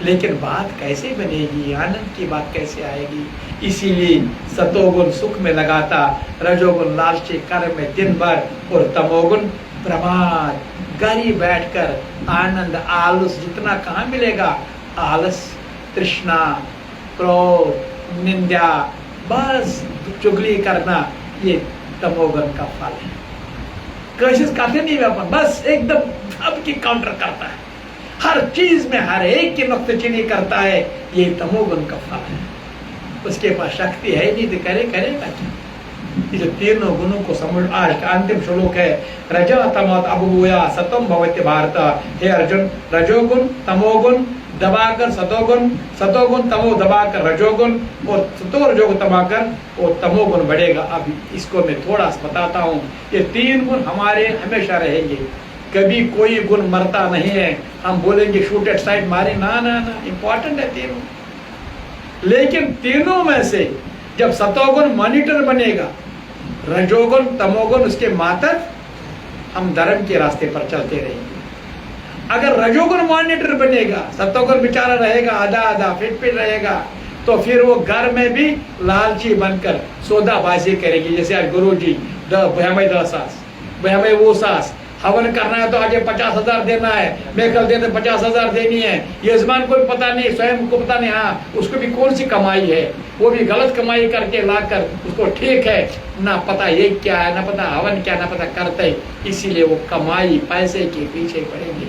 लेकिन बात कैसे बनेगी, आनंद की बात कैसे आएगी? इसीलिए सतोगुण सुख में लगाता, रजोगुण लालची कर्म में दिन भर, और तमोगुण प्रमाद, गरी बैठकर आनंद, आलस जितना कहाँ मिलेगा? आलस, तृष्णा, क्रोध, निंदा, बस चुगली करना, ये तमोगुण का फल है। कोशिश करते नहीं अपन, बस एकदम सबकी काउंटर करता है, हर चीज में हर एक की नुक्ताचीनी करता है, ये तमोगुण का फल है। उसके पास शक्ति है नहीं तो करेगा क्या? ये तीनों गुणों को समझ। आज का अंतिम श्लोक है, रजा तमोत अबुया सतम भवति भारत। हे अर्जुन, रजोगुण तमोगुण दबाकर सतोगुण तमो दबाकर रजोगुण, और सतो रजोगुण दबाकर और तमोगुण बढ़ेगा। अब इसको मैं थोड़ा सा बताता हूँ। ये 3 गुण हमारे हमेशा रहेंगे, कभी कोई गुण मरता नहीं है। हम बोलेंगे शूट एट साइड मारे, ना, इंपॉर्टेंट है तीनों। लेकिन तीनों में से जब सतोगुण मॉनिटर बनेगा, रजोगुण तमोगुण उसके मातहत, हम धर्म के रास्ते पर चलते रहेंगे। अगर रजोगुण मॉनिटर बनेगा, सतोगुण बेचारा रहेगा आधा फिट रहेगा, तो फिर वो घर में भी लालची बनकर सौदाबाजी करेगी। जैसे आज गुरु जी भयमय वो सास हवन करना है तो आज 50,000 देना है, मैं कल देने 50,000 देनी है, यजमान को भी पता नहीं, स्वयं को पता नहीं, हाँ उसको भी कौन सी कमाई है, वो भी गलत कमाई करके लाकर उसको ठीक है ना पता ये क्या है, ना पता हवन क्या, ना पता करते, इसीलिए वो कमाई पैसे के पीछे पड़ेंगे।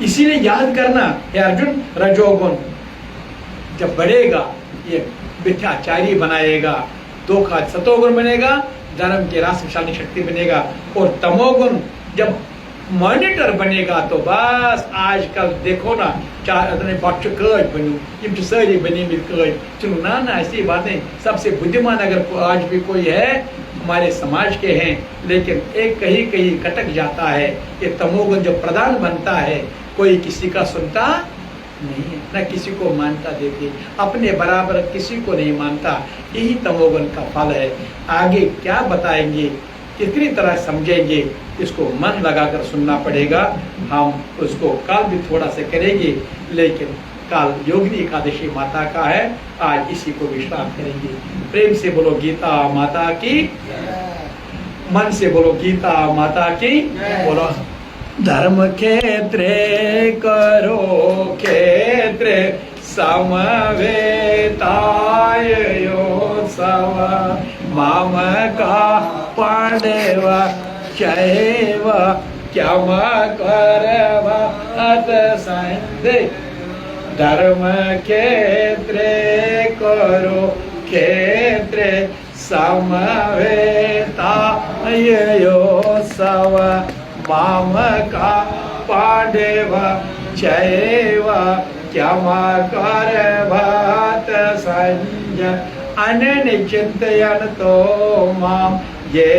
इसीलिए याद करना हे अर्जुन, रजोगुण जब बढ़ेगा ये मिथ्याचारी बनाएगा, धोखा सतोगुण बनेगा, धर्म के रास्ते चलने शक्ति बनेगा, और तमोगुण जब मॉनिटर बनेगा तो बस आजकल देखो ना, चार बच्चे कज बनू सारी बनी कज चुनो ना ऐसी बात नहीं। सबसे बुद्धिमान अगर आज भी कोई है हमारे समाज के हैं, लेकिन एक कहीं कहीं कटक जाता है। ये तमोगुण जो प्रधान बनता है, कोई किसी का सुनता नहीं है, न किसी को मानता, देखिए अपने बराबर किसी को नहीं मानता, यही तमोगुण का फल है। आगे क्या बताएंगे, कितनी तरह समझेंगे, इसको मन लगाकर सुनना पड़ेगा। हम उसको कल भी थोड़ा सा करेंगे, लेकिन कल योगिनी एकादशी माता का है, आज इसी को विश्राम करेंगे। प्रेम से बोलो गीता माता की, मन से बोलो गीता माता की। बोलो धर्म क्षेत्रे करो क्षेत्रे समवेताय योत्सव माम का पांडेव चैव क्षम करव अत संदे। धर्म क्षेत्रे करो क्षेत्रे समवेताय योत्सव माम का पांडेव चैव क्षम करवात संजय। अनन्य चिंतयन तो माम ये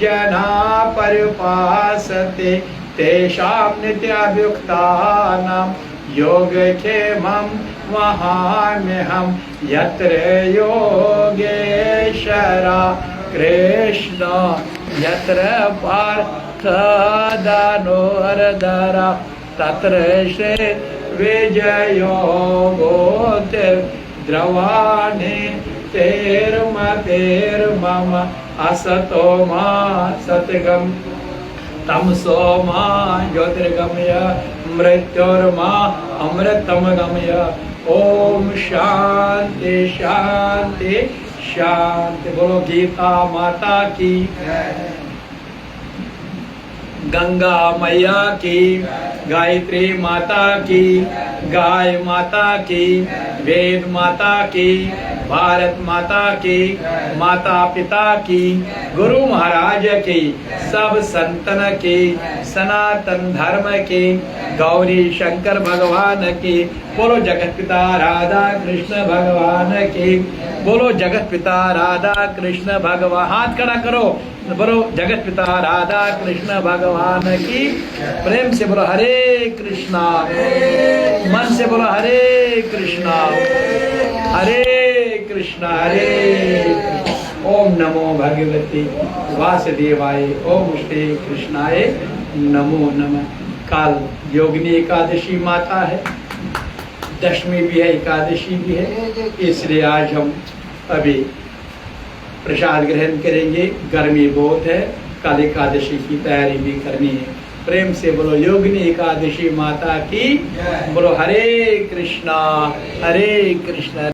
जना परिपासते तेषां नित्याभियुक्तानां योगक्षेमं वहाम्यहं। यत्र योगेश्वरा कृष्ण यत्र पार्थ दानोरधरा तत्र श्री विजयो द्रवाणे तेर्मतेर्मम असतो मा सतगम तमसो मा ज्योतिर्गमय मृत्योर्मा अमृतम गमय। ओम शांति शांति शांति। बोलो गीता माता की, गंगा मैया की, गायत्री माता की, गाय माता की, वेद माता की, भारत माता की, माता पिता की, गुरु महाराज की, सब संतन की, सनातन धर्म की, गौरी शंकर भगवान की। बोलो जगत पिता राधा कृष्ण भगवान की। बोलो जगत पिता राधा कृष्ण भगवान, हाथ खड़ा करो, बोलो जगत पिता राधा कृष्ण भगवान की। प्रेम से बोलो हरे कृष्णा, मन से बोलो हरे कृष्णा हरे कृष्णा हरे कृष्णा। ओम नमो भगवते वासुदेवाय, ओम श्री कृष्णाय नमो नमः। काल योगिनी एकादशी माता है, दशमी भी है, एकादशी भी है, इसलिए आज हम अभी प्रसाद ग्रहण करेंगे। गर्मी बहुत है, कल एकादशी की तैयारी भी करनी है। प्रेम से बोलो योगिनी एकादशी माता की। बोलो हरे कृष्णा हरे कृष्णा।